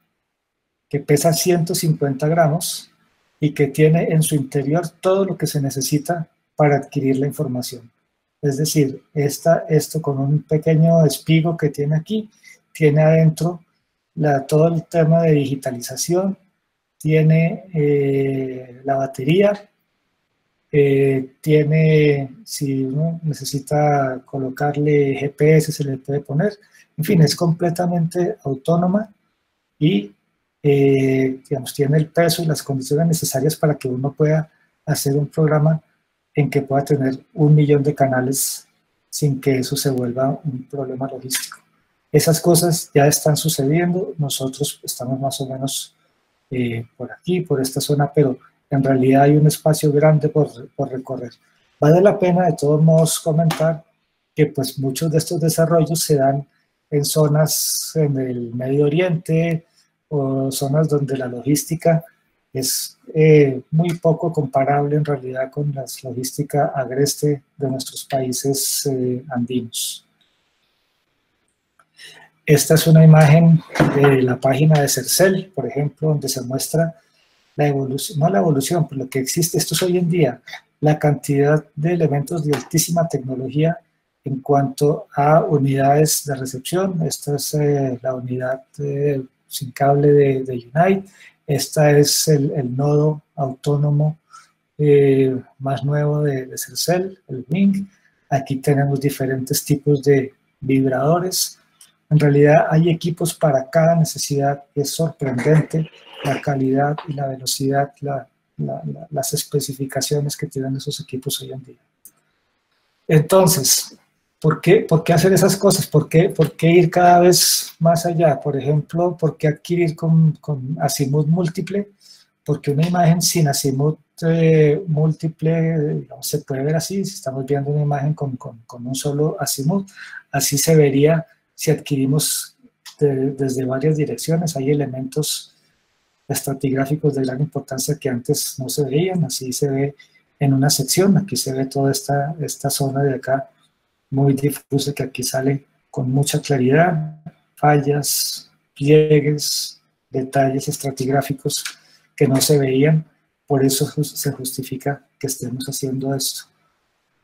que pesa 150 gramos y que tiene en su interior todo lo que se necesita para adquirir la información. Es decir, esto con un pequeño espigo que tiene aquí, tiene adentro todo el tema de digitalización, tiene la batería, si uno necesita colocarle GPS, se le puede poner. En fin, es completamente autónoma y digamos, tiene el peso y las condiciones necesarias para que uno pueda hacer un programa en que pueda tener 1 millón de canales sin que eso se vuelva un problema logístico. Esas cosas ya están sucediendo, nosotros estamos más o menos por aquí, por esta zona, pero en realidad hay un espacio grande por recorrer. Vale la pena de todos modos comentar que pues muchos de estos desarrollos se dan en zonas en el Medio Oriente o zonas donde la logística es muy poco comparable en realidad con la logística agreste de nuestros países andinos. Esta es una imagen de la página de Sercel, por ejemplo, donde se muestra la evolución, no la evolución, pero lo que existe, esto es hoy en día, la cantidad de elementos de altísima tecnología en cuanto a unidades de recepción. Esta es la unidad sin cable de Unite. Esta es el nodo autónomo más nuevo de Sercel, el Wing. Aquí tenemos diferentes tipos de vibradores. En realidad hay equipos para cada necesidad. Es sorprendente la calidad y la velocidad, las especificaciones que tienen esos equipos hoy en día. Entonces, ¿por qué hacer esas cosas? ¿Por qué ir cada vez más allá? Por ejemplo, ¿por qué adquirir con azimut múltiple? Porque una imagen sin azimut múltiple, digamos, se puede ver así. Si estamos viendo una imagen con un solo azimut, así se vería si adquirimos desde varias direcciones. Hay elementos estratigráficos de gran importancia que antes no se veían. Así se ve en una sección. Aquí se ve toda esta zona de acá muy difusa, que aquí sale con mucha claridad, fallas, pliegues, detalles estratigráficos que no se veían. Por eso se justifica que estemos haciendo esto.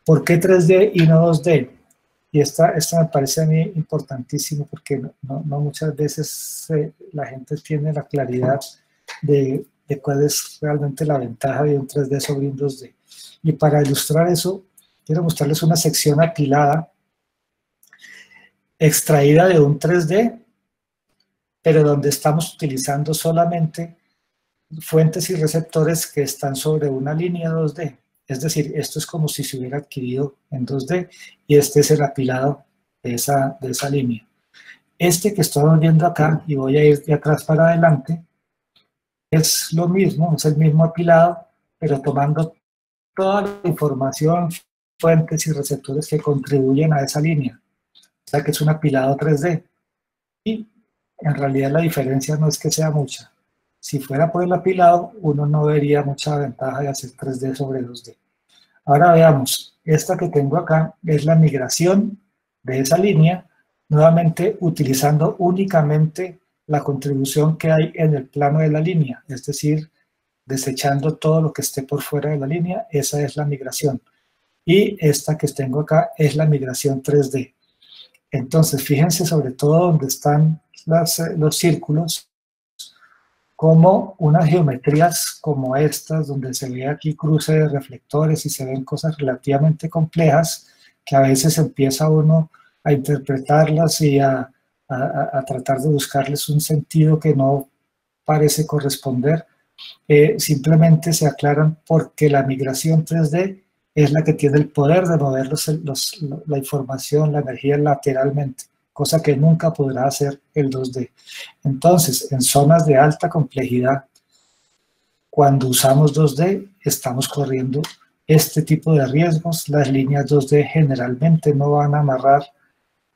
¿Por qué 3D y no 2D? Y esta me parece a mí importantísimo, porque no muchas veces la gente tiene la claridad de cuál es realmente la ventaja de un 3D sobre un 2D. Y para ilustrar eso, quiero mostrarles una sección apilada, extraída de un 3D, pero donde estamos utilizando solamente fuentes y receptores que están sobre una línea 2D. Es decir, esto es como si se hubiera adquirido en 2D, y este es el apilado de esa línea. Este que estamos viendo acá, y voy a ir de atrás para adelante, es lo mismo, es el mismo apilado, pero tomando toda la información, fuentes y receptores que contribuyen a esa línea. O sea que es un apilado 3D. Y en realidad la diferencia no es que sea mucha. Si fuera por el apilado, uno no vería mucha ventaja de hacer 3D sobre 2D. Ahora veamos, esta que tengo acá es la migración de esa línea, nuevamente utilizando únicamente la contribución que hay en el plano de la línea, es decir, desechando todo lo que esté por fuera de la línea. Esa es la migración. Y esta que tengo acá es la migración 3D. Entonces, fíjense sobre todo donde están los círculos, como unas geometrías como estas, donde se ve aquí cruce de reflectores y se ven cosas relativamente complejas, que a veces empieza uno a interpretarlas y a tratar de buscarles un sentido que no parece corresponder. Simplemente se aclaran porque la migración 3D es la que tiene el poder de mover la información, la energía lateralmente, cosa que nunca podrá hacer el 2D. Entonces, en zonas de alta complejidad, cuando usamos 2D, estamos corriendo este tipo de riesgos. Las líneas 2D generalmente no van a amarrar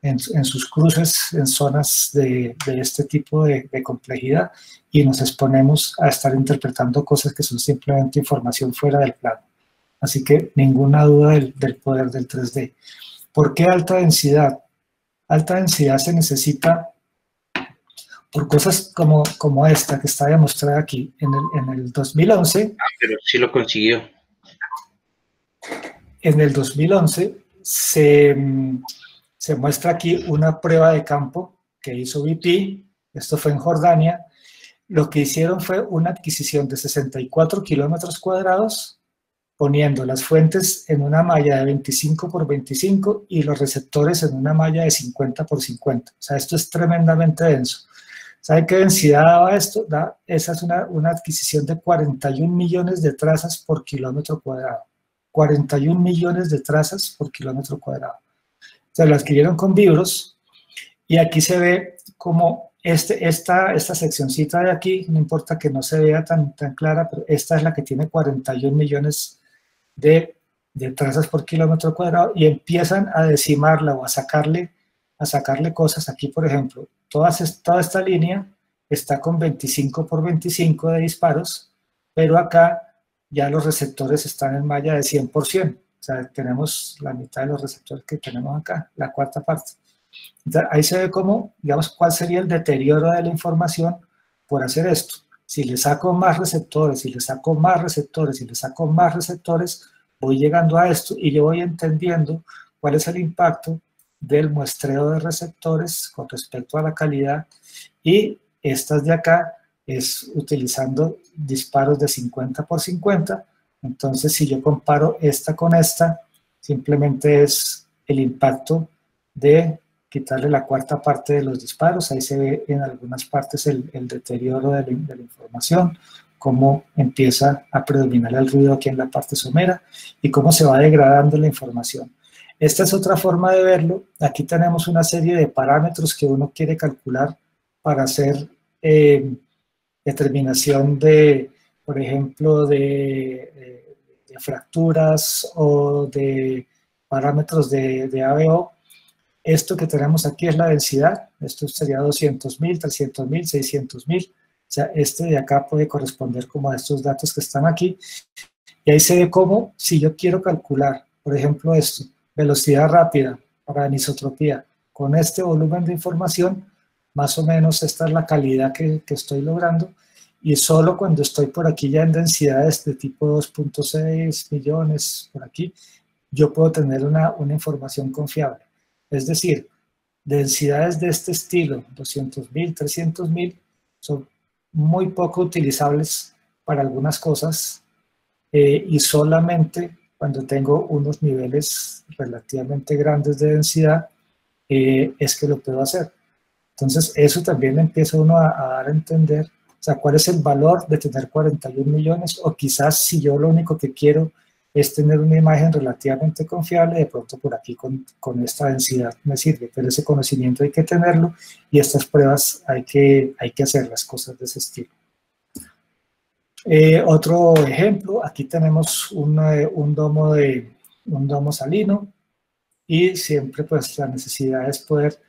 en sus cruces en zonas de este tipo de complejidad, y nos exponemos a estar interpretando cosas que son simplemente información fuera del plano. Así que ninguna duda del poder del 3D. ¿Por qué alta densidad? Alta densidad se necesita por cosas como esta que está demostrada aquí. En el 2011... pero sí lo consiguió. En el 2011 se muestra aquí una prueba de campo que hizo BP. Esto fue en Jordania. Lo que hicieron fue una adquisición de 64 kilómetros cuadrados poniendo las fuentes en una malla de 25 por 25 y los receptores en una malla de 50 por 50. O sea, esto es tremendamente denso. ¿Sabe qué densidad daba esto? Esa es una adquisición de 41 millones de trazas por kilómetro cuadrado. 41 millones de trazas por kilómetro cuadrado. Se lo adquirieron con Vibros y aquí se ve como esta seccioncita de aquí, no importa que no se vea tan clara, pero esta es la que tiene 41 millones de trazas por kilómetro cuadrado y empiezan a decimarla o a sacarle cosas. Aquí, por ejemplo, toda esta línea está con 25 por 25 de disparos, pero acá ya los receptores están en malla de 100%. O sea, tenemos la mitad de los receptores que tenemos acá, la cuarta parte. Entonces, ahí se ve cómo, digamos, cuál sería el deterioro de la información por hacer esto. Si le saco más receptores, si le saco más receptores, si le saco más receptores, voy llegando a esto y yo voy entendiendo cuál es el impacto del muestreo de receptores con respecto a la calidad, y estas de acá es utilizando disparos de 50 por 50. Entonces, si yo comparo esta con esta, simplemente es el impacto de quitarle la cuarta parte de los disparos. Ahí se ve en algunas partes el deterioro de la información, cómo empieza a predominar el ruido aquí en la parte somera y cómo se va degradando la información. Esta es otra forma de verlo. Aquí tenemos una serie de parámetros que uno quiere calcular para hacer determinación de, por ejemplo, de fracturas o de parámetros de ABO. Esto que tenemos aquí es la densidad. Esto sería 200.000, 300.000, 600.000. O sea, este de acá puede corresponder como a estos datos que están aquí. Y ahí se ve cómo, si yo quiero calcular, por ejemplo, esto, velocidad rápida para anisotropía, con este volumen de información, más o menos esta es la calidad que estoy logrando, y solo cuando estoy por aquí ya en densidades de tipo 2.6 millones, por aquí, yo puedo tener una información confiable. Es decir, densidades de este estilo, 200.000, 300.000, son muy poco utilizables para algunas cosas, y solamente cuando tengo unos niveles relativamente grandes de densidad, es que lo puedo hacer. Entonces, eso también empieza uno a dar a entender, o sea, cuál es el valor de tener 41 millones, o quizás si yo lo único que quiero es tener una imagen relativamente confiable, de pronto por aquí con esta densidad me sirve, pero ese conocimiento hay que tenerlo y estas pruebas hay que hacer las cosas de ese estilo. Otro ejemplo, aquí tenemos un domo salino, y siempre pues la necesidad es poder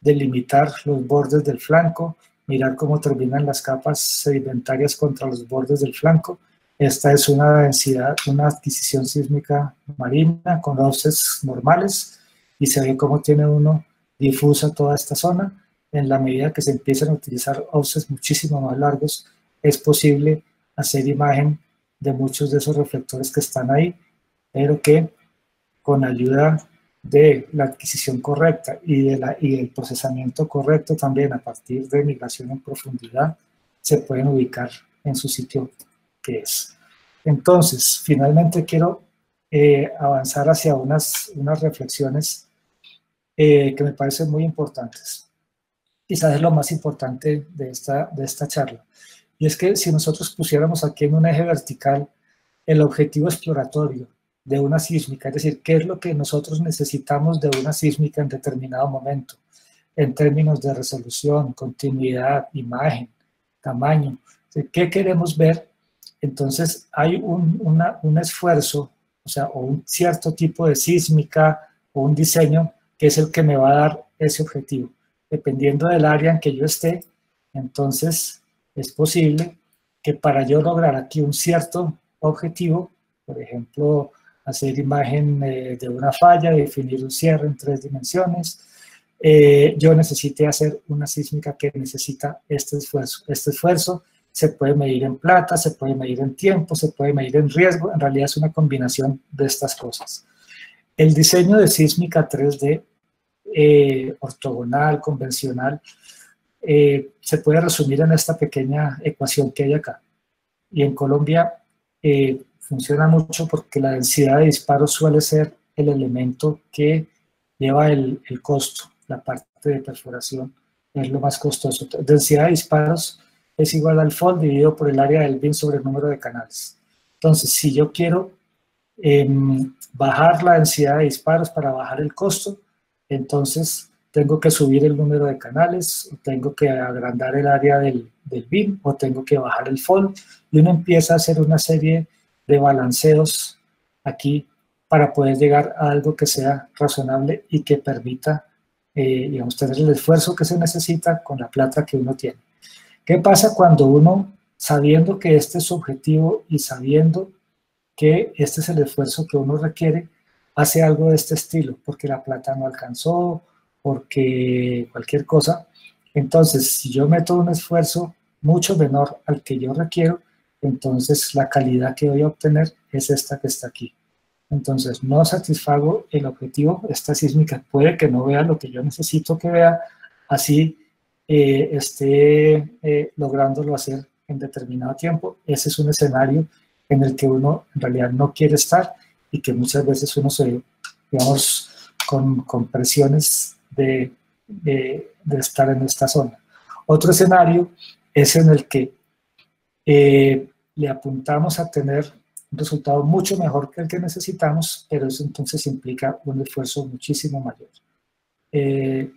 delimitar los bordes del flanco, mirar cómo terminan las capas sedimentarias contra los bordes del flanco. Esta es una densidad, una adquisición sísmica marina con offsets normales, y se ve cómo tiene uno difusa toda esta zona. En la medida que se empiezan a utilizar offsets muchísimo más largos, es posible hacer imagen de muchos de esos reflectores que están ahí, pero que con ayuda de la adquisición correcta y del procesamiento correcto también a partir de migración en profundidad, se pueden ubicar en su sitio que es. Entonces, finalmente quiero avanzar hacia unas reflexiones que me parecen muy importantes. Quizás es lo más importante de esta charla. Y es que si nosotros pusiéramos aquí en un eje vertical el objetivo exploratorio de una sísmica, es decir, qué es lo que nosotros necesitamos de una sísmica en determinado momento, en términos de resolución, continuidad, imagen, tamaño, ¿qué queremos ver? Entonces hay un esfuerzo, o sea, o un cierto tipo de sísmica o un diseño que es el que me va a dar ese objetivo. Dependiendo del área en que yo esté, entonces es posible que para yo lograr aquí un cierto objetivo, por ejemplo, hacer imagen de una falla, definir un cierre en 3 dimensiones, yo necesite hacer una sísmica que necesita este esfuerzo. Este esfuerzo se puede medir en plata, se puede medir en tiempo, se puede medir en riesgo, en realidad es una combinación de estas cosas. El diseño de sísmica 3D, ortogonal, convencional, se puede resumir en esta pequeña ecuación que hay acá. Y en Colombia funciona mucho porque la densidad de disparos suele ser el elemento que lleva el costo, la parte de perforación es lo más costoso. Densidad de disparos es igual al fold dividido por el área del bin sobre el número de canales. Entonces, si yo quiero bajar la densidad de disparos para bajar el costo, entonces tengo que subir el número de canales, o tengo que agrandar el área del bin, o tengo que bajar el fold, y uno empieza a hacer una serie de balanceos aquí para poder llegar a algo que sea razonable y que permita, digamos, tener el esfuerzo que se necesita con la plata que uno tiene. ¿Qué pasa cuando uno, sabiendo que este es su objetivo y sabiendo que este es el esfuerzo que uno requiere, hace algo de este estilo? Porque la plata no alcanzó, porque cualquier cosa. Entonces, si yo meto un esfuerzo mucho menor al que yo requiero, entonces la calidad que voy a obtener es esta que está aquí. Entonces, no satisfago el objetivo. Esta sísmica puede que no vea lo que yo necesito que vea, así esté lográndolo hacer en determinado tiempo. Ese es un escenario en el que uno en realidad no quiere estar y que muchas veces uno se, digamos, con presiones de estar en esta zona. Otro escenario es en el que le apuntamos a tener un resultado mucho mejor que el que necesitamos, pero eso entonces implica un esfuerzo muchísimo mayor.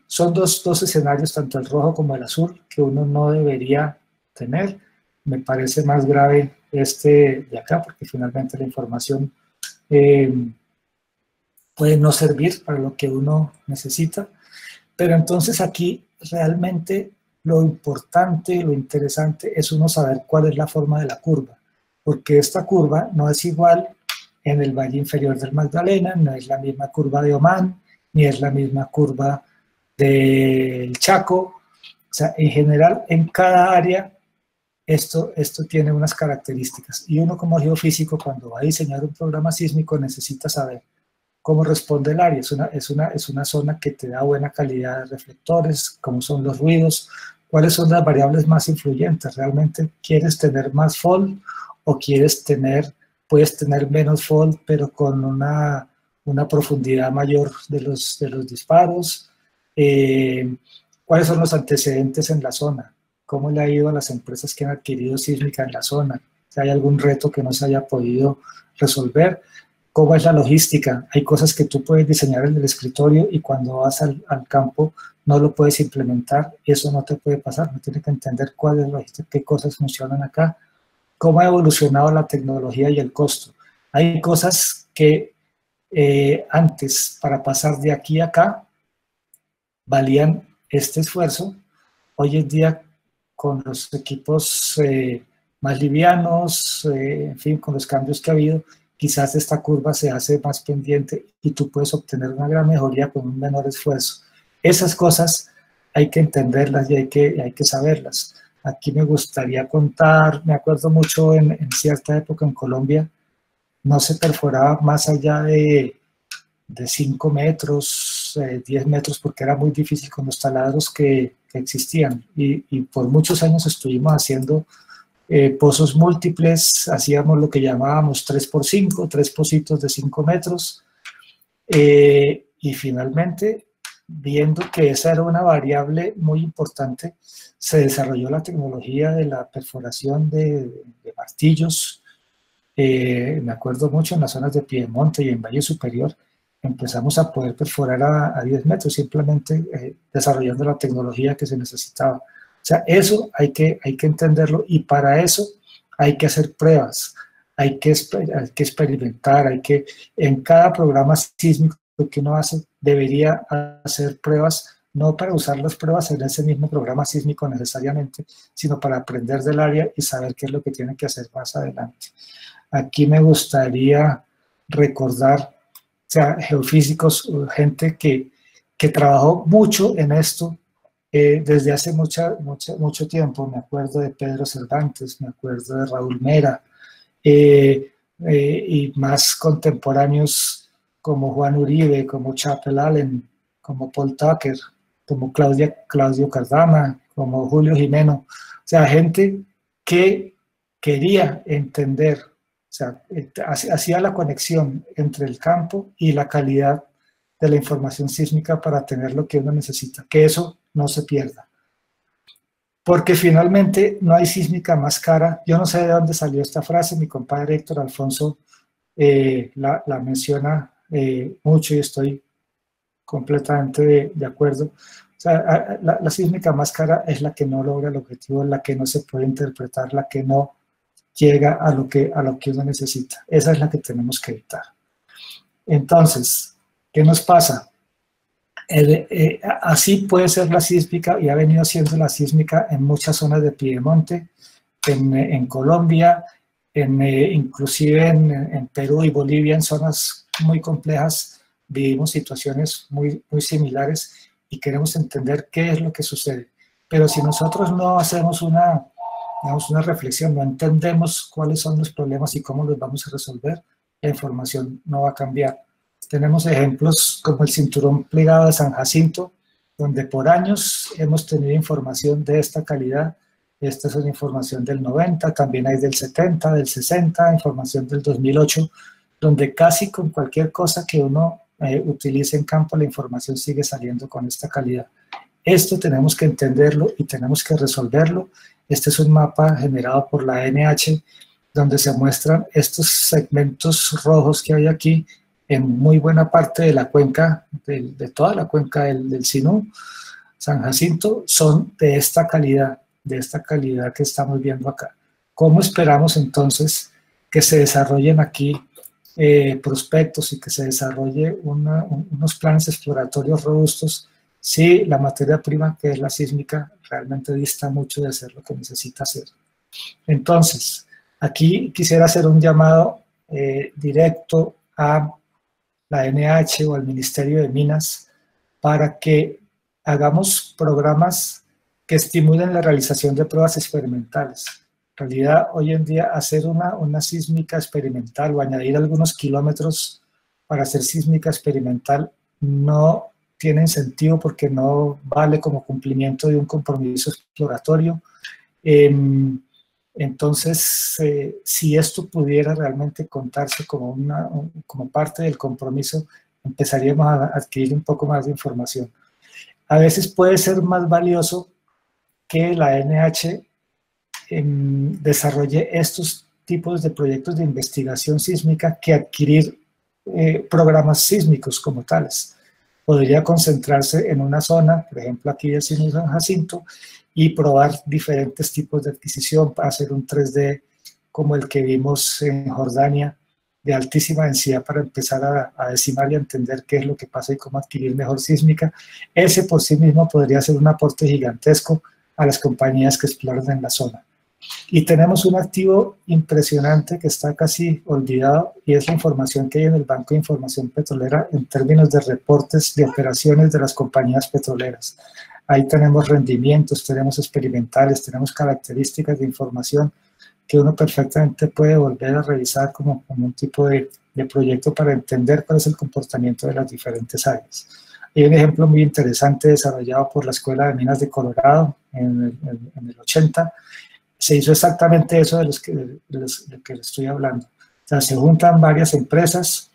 Son dos escenarios, tanto el rojo como el azul, que uno no debería tener. Me parece más grave este de acá, porque finalmente la información puede no servir para lo que uno necesita. Pero entonces aquí realmente lo importante, lo interesante es uno saber cuál es la forma de la curva, porque esta curva no es igual en el valle inferior del Magdalena, no es la misma curva de Omán, ni es la misma curva del Chaco. O sea, en general, en cada área, esto tiene unas características. Y uno como geofísico, cuando va a diseñar un programa sísmico, necesita saber cómo responde el área. Es una zona que te da buena calidad de reflectores, cómo son los ruidos, cuáles son las variables más influyentes. ¿Realmente quieres tener más fold o puedes tener menos fold, pero con una profundidad mayor de los disparos? ¿Cuáles son los antecedentes en la zona? ¿Cómo le ha ido a las empresas que han adquirido sísmica en la zona? Si hay algún reto que no se haya podido resolver. ¿Cómo es la logística? Hay cosas que tú puedes diseñar en el escritorio y cuando vas al campo no lo puedes implementar. Eso no te puede pasar. No tienes que entender cuál es la logística, qué cosas funcionan acá. ¿Cómo ha evolucionado la tecnología y el costo? Hay cosas que antes, para pasar de aquí a acá, valían este esfuerzo. Hoy en día, con los equipos más livianos, en fin, con los cambios que ha habido, quizás esta curva se hace más pendiente y tú puedes obtener una gran mejoría con un menor esfuerzo. Esas cosas hay que entenderlas y hay que saberlas. Aquí me gustaría contar, me acuerdo mucho en cierta época en Colombia, no se perforaba más allá de 5 metros, 10 metros, porque era muy difícil con los taladros que existían. Y por muchos años estuvimos haciendo pozos múltiples, hacíamos lo que llamábamos 3x5, 3 pocitos de 5 metros, y finalmente, viendo que esa era una variable muy importante, se desarrolló la tecnología de la perforación de martillos. Me acuerdo mucho en las zonas de Piedemonte y en Valle Superior, empezamos a poder perforar a 10 metros, simplemente desarrollando la tecnología que se necesitaba. O sea, eso hay que entenderlo, y para eso hay que hacer pruebas, hay que experimentar, en cada programa sísmico que uno hace, debería hacer pruebas, no para usar las pruebas en ese mismo programa sísmico necesariamente, sino para aprender del área y saber qué es lo que tiene que hacer más adelante. Aquí me gustaría recordar, o sea, geofísicos, gente que trabajó mucho en esto, desde hace mucho tiempo. Me acuerdo de Pedro Cervantes, me acuerdo de Raúl Mera, y más contemporáneos como Juan Uribe, como Chappell Allen, como Paul Tucker, como Claudio Cardama, como Julio Jimeno. O sea, gente que quería entender, o sea, hacía la conexión entre el campo y la calidad de la información sísmica para tener lo que uno necesita, que eso no se pierda. Porque finalmente no hay sísmica más cara. Yo no sé de dónde salió esta frase, mi compadre Héctor Alfonso la menciona mucho y estoy completamente de acuerdo. O sea, la sísmica más cara es la que no logra el objetivo, la que no se puede interpretar, la que no llega a lo que uno necesita. Esa es la que tenemos que evitar. Entonces, ¿qué nos pasa? Así puede ser la sísmica, y ha venido siendo la sísmica en muchas zonas de Piedemonte, en Colombia, inclusive en Perú y Bolivia, en zonas muy complejas, vivimos situaciones muy similares y queremos entender qué es lo que sucede. Pero si nosotros no hacemos una reflexión, no entendemos cuáles son los problemas y cómo los vamos a resolver, la información no va a cambiar. Tenemos ejemplos como el cinturón plegado de San Jacinto, donde por años hemos tenido información de esta calidad. Esta es una información del 90, también hay del 70, del 60, información del 2008, donde casi con cualquier cosa que uno utilice en campo, la información sigue saliendo con esta calidad. Esto tenemos que entenderlo y tenemos que resolverlo. Este es un mapa generado por la ANH, donde se muestran estos segmentos rojos que hay aquí, en muy buena parte de la cuenca, de toda la cuenca del Sinú, San Jacinto, son de esta calidad que estamos viendo acá. ¿Cómo esperamos entonces que se desarrollen aquí prospectos y que se desarrolle unos planes exploratorios robustos si la materia prima, que es la sísmica, realmente dista mucho de hacer lo que necesita hacer? Entonces, aquí quisiera hacer un llamado directo a la NH o al Ministerio de Minas para que hagamos programas que estimulen la realización de pruebas experimentales. En realidad, hoy en día, hacer una sísmica experimental o añadir algunos kilómetros para hacer sísmica experimental no tiene sentido porque no vale como cumplimiento de un compromiso exploratorio. Entonces, si esto pudiera realmente contarse como parte del compromiso, empezaríamos a adquirir un poco más de información. A veces puede ser más valioso que la NH desarrolle estos tipos de proyectos de investigación sísmica que adquirir programas sísmicos como tales. Podría concentrarse en una zona, por ejemplo aquí del Sinú San Jacinto, y probar diferentes tipos de adquisición para hacer un 3D como el que vimos en Jordania, de altísima densidad, para empezar a decimar y a entender qué es lo que pasa y cómo adquirir mejor sísmica. Ese por sí mismo podría ser un aporte gigantesco a las compañías que exploran en la zona. Y tenemos un activo impresionante que está casi olvidado, y es la información que hay en el Banco de Información Petrolera en términos de reportes de operaciones de las compañías petroleras. Ahí tenemos rendimientos, tenemos experimentales, tenemos características de información que uno perfectamente puede volver a revisar como un tipo de proyecto para entender cuál es el comportamiento de las diferentes áreas. Hay un ejemplo muy interesante desarrollado por la Escuela de Minas de Colorado en el 80. Se hizo exactamente eso de lo que les estoy hablando. O sea, se juntan varias empresas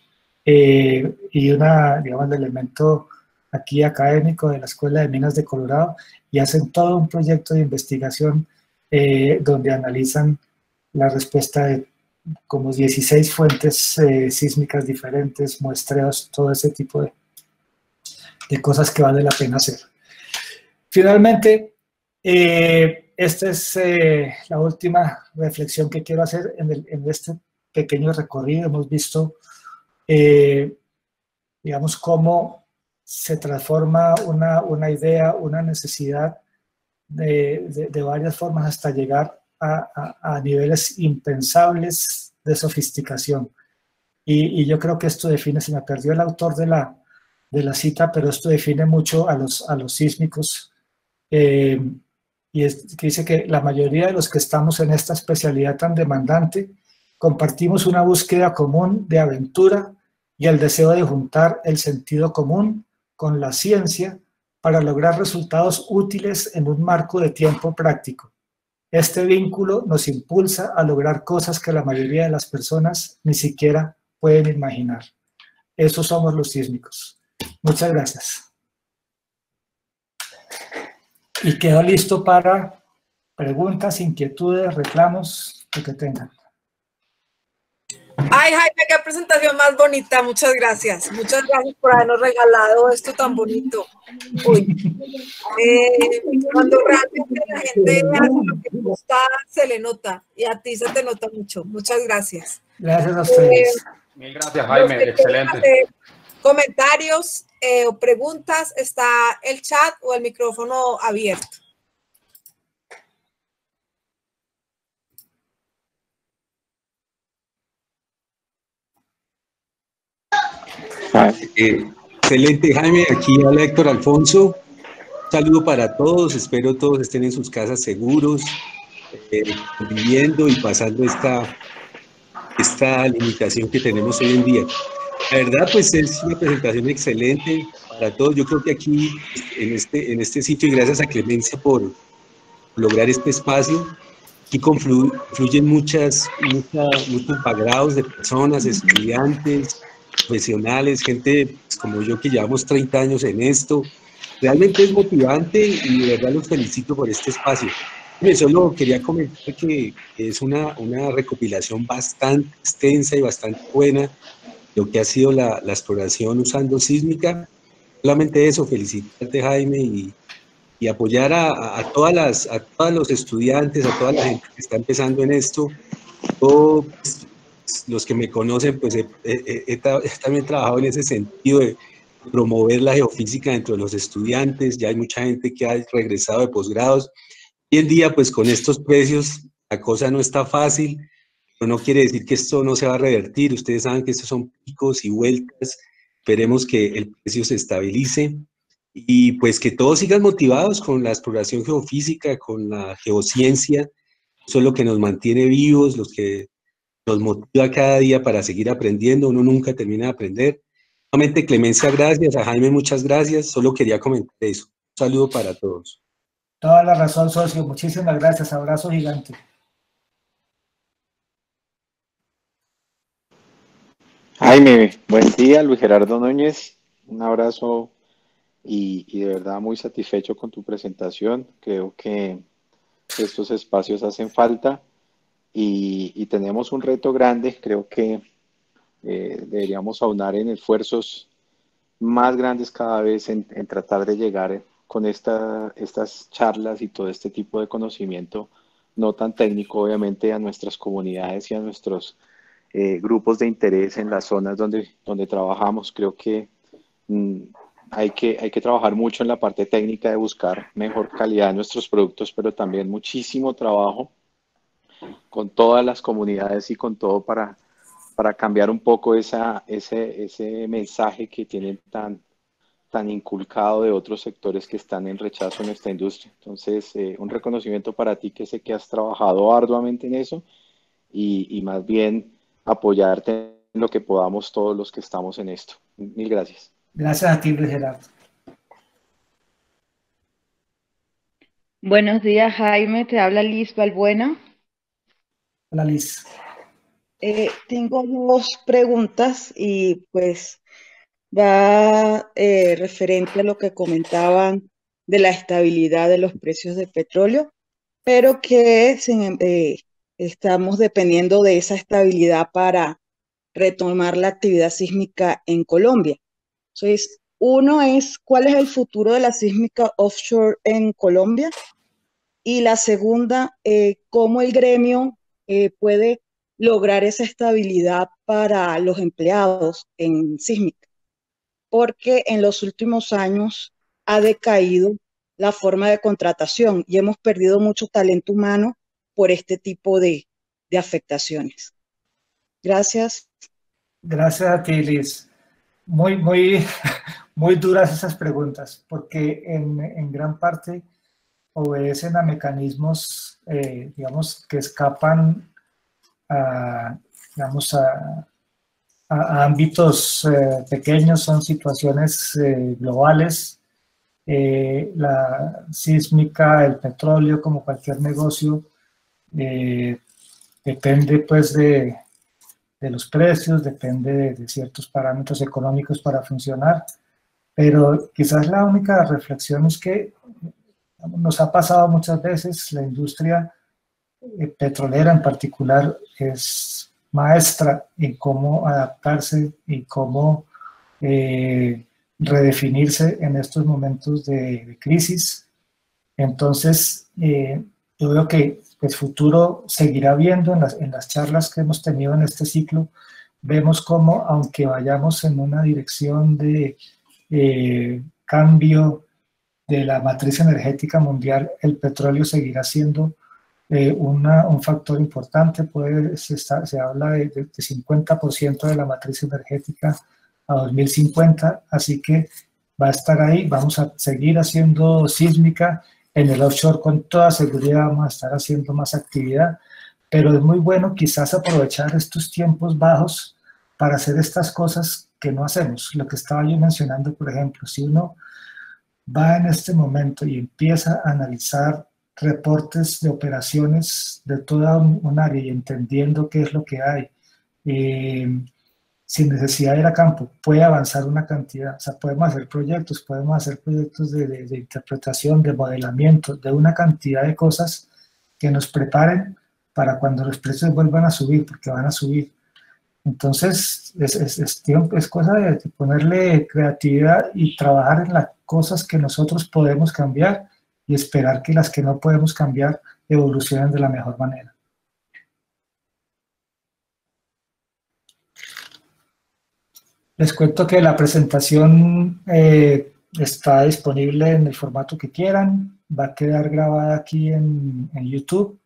y digamos, el elemento aquí académico de la Escuela de Minas de Colorado, y hacen todo un proyecto de investigación donde analizan la respuesta de como 16 fuentes sísmicas diferentes, muestreos, todo ese tipo de cosas que vale la pena hacer. Finalmente, esta es la última reflexión que quiero hacer en este pequeño recorrido. Hemos visto, digamos, cómo se transforma una idea, una necesidad de varias formas hasta llegar a niveles impensables de sofisticación. Y yo creo que esto define, se me perdió el autor de la cita, pero esto define mucho a los sísmicos. Y es que dice que la mayoría de los que estamos en esta especialidad tan demandante compartimos una búsqueda común de aventura y el deseo de juntar el sentido común con la ciencia para lograr resultados útiles en un marco de tiempo práctico. Este vínculo nos impulsa a lograr cosas que la mayoría de las personas ni siquiera pueden imaginar. Esos somos los sísmicos. Muchas gracias. Y quedo listo para preguntas, inquietudes, reclamos, lo que tengan. Ay, Jaime, qué presentación más bonita. Muchas gracias. Muchas gracias por habernos regalado esto tan bonito. Uy. Cuando realmente la gente hace lo que gusta, se le nota. Y a ti se te nota mucho. Muchas gracias. Gracias a ustedes. Mil gracias, Jaime. Excelente. Comentarios o preguntas, está el chat o el micrófono abierto. Excelente, Jaime. Aquí habla Héctor Alfonso. Un saludo para todos. Espero todos estén en sus casas seguros, viviendo y pasando esta limitación que tenemos hoy en día. La verdad, pues es una presentación excelente para todos. Yo creo que aquí, en este sitio, y gracias a Clemencia por lograr este espacio, aquí confluyen muchos backgrounds de personas, estudiantes, profesionales, gente pues, como yo que llevamos 30 años en esto. Realmente es motivante y de verdad los felicito por este espacio. Solo quería comentar que es una recopilación bastante extensa y bastante buena lo que ha sido la exploración usando sísmica. Solamente eso, felicitarte, Jaime, y apoyar a todos los estudiantes, a toda la gente que está empezando en esto. Yo, pues, los que me conocen, pues he también trabajado en ese sentido de promover la geofísica dentro de los estudiantes. Ya hay mucha gente que ha regresado de posgrados. Hoy en día, pues con estos precios, la cosa no está fácil, pero no quiere decir que esto no se va a revertir. Ustedes saben que estos son picos y vueltas. Esperemos que el precio se estabilice y pues que todos sigan motivados con la exploración geofísica, con la geociencia. Eso es lo que nos mantiene vivos, los que nos motiva cada día para seguir aprendiendo. Uno nunca termina de aprender. Nuevamente, Clemencia, gracias. A Jaime, muchas gracias. Solo quería comentar eso. Un saludo para todos. Toda la razón, socio. Muchísimas gracias. Abrazo gigante. Jaime, buen día. Luis Gerardo Núñez. Un abrazo y de verdad muy satisfecho con tu presentación. Creo que estos espacios hacen falta y tenemos un reto grande. Creo que deberíamos aunar en esfuerzos más grandes cada vez en tratar de llegar con estas charlas y todo este tipo de conocimiento no tan técnico, obviamente, a nuestras comunidades y a nuestros grupos de interés en las zonas donde trabajamos. Creo que hay que trabajar mucho en la parte técnica de buscar mejor calidad de nuestros productos, pero también muchísimo trabajo con todas las comunidades y con todo para cambiar un poco ese mensaje que tienen tan inculcado de otros sectores que están en rechazo en esta industria. Entonces, un reconocimiento para ti, que sé que has trabajado arduamente en eso y más bien apoyarte en lo que podamos todos los que estamos en esto. Mil gracias. Gracias a ti, Luis Gerardo. Buenos días, Jaime. Te habla Liz Balbuena. Hola, Liz. Tengo dos preguntas y pues va referente a lo que comentaban de la estabilidad de los precios de petróleo, pero que estamos dependiendo de esa estabilidad para retomar la actividad sísmica en Colombia. Entonces, uno es, ¿cuál es el futuro de la sísmica offshore en Colombia? Y la segunda, ¿cómo el gremio puede lograr esa estabilidad para los empleados en sísmica? Porque en los últimos años ha decaído la forma de contratación y hemos perdido mucho talento humano por este tipo de afectaciones. Gracias. Gracias a ti, Liz. Muy duras esas preguntas, porque en gran parte obedecen a mecanismos, digamos, que escapan a ámbitos pequeños, son situaciones globales. La sísmica, el petróleo, como cualquier negocio, Depende pues de los precios, depende de ciertos parámetros económicos para funcionar, pero quizás la única reflexión es que nos ha pasado muchas veces, la industria petrolera en particular es maestra en cómo adaptarse y cómo redefinirse en estos momentos de crisis. Entonces, yo veo que el futuro seguirá viendo en las charlas que hemos tenido en este ciclo, vemos cómo, aunque vayamos en una dirección de cambio de la matriz energética mundial, el petróleo seguirá siendo un factor importante. Se habla de 50% de la matriz energética a 2050, así que va a estar ahí. Vamos a seguir haciendo sísmica en el offshore, con toda seguridad vamos a estar haciendo más actividad, pero es muy bueno quizás aprovechar estos tiempos bajos para hacer estas cosas que no hacemos. Lo que estaba yo mencionando, por ejemplo, si uno va en este momento y empieza a analizar reportes de operaciones de toda un área y entendiendo qué es lo que hay, sin necesidad de ir a campo, puede avanzar una cantidad. O sea, podemos hacer proyectos de interpretación, de modelamiento, de una cantidad de cosas que nos preparen para cuando los precios vuelvan a subir, porque van a subir. Entonces, es cosa de ponerle creatividad y trabajar en las cosas que nosotros podemos cambiar y esperar que las que no podemos cambiar evolucionen de la mejor manera. Les cuento que la presentación está disponible en el formato que quieran, va a quedar grabada aquí en YouTube,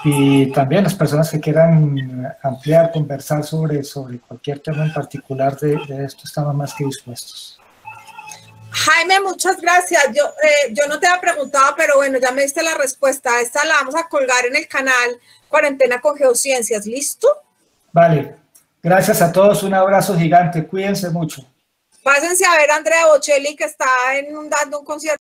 y también las personas que quieran ampliar, conversar sobre cualquier tema en particular de esto, estamos más que dispuestos. Jaime, muchas gracias. Yo no te había preguntado, pero bueno, ya me diste la respuesta. Esta la vamos a colgar en el canal Cuarentena con Geociencias. ¿Listo? Vale. Gracias a todos. Un abrazo gigante. Cuídense mucho. Pásense a ver a Andrea Bocelli, que está dando un concierto.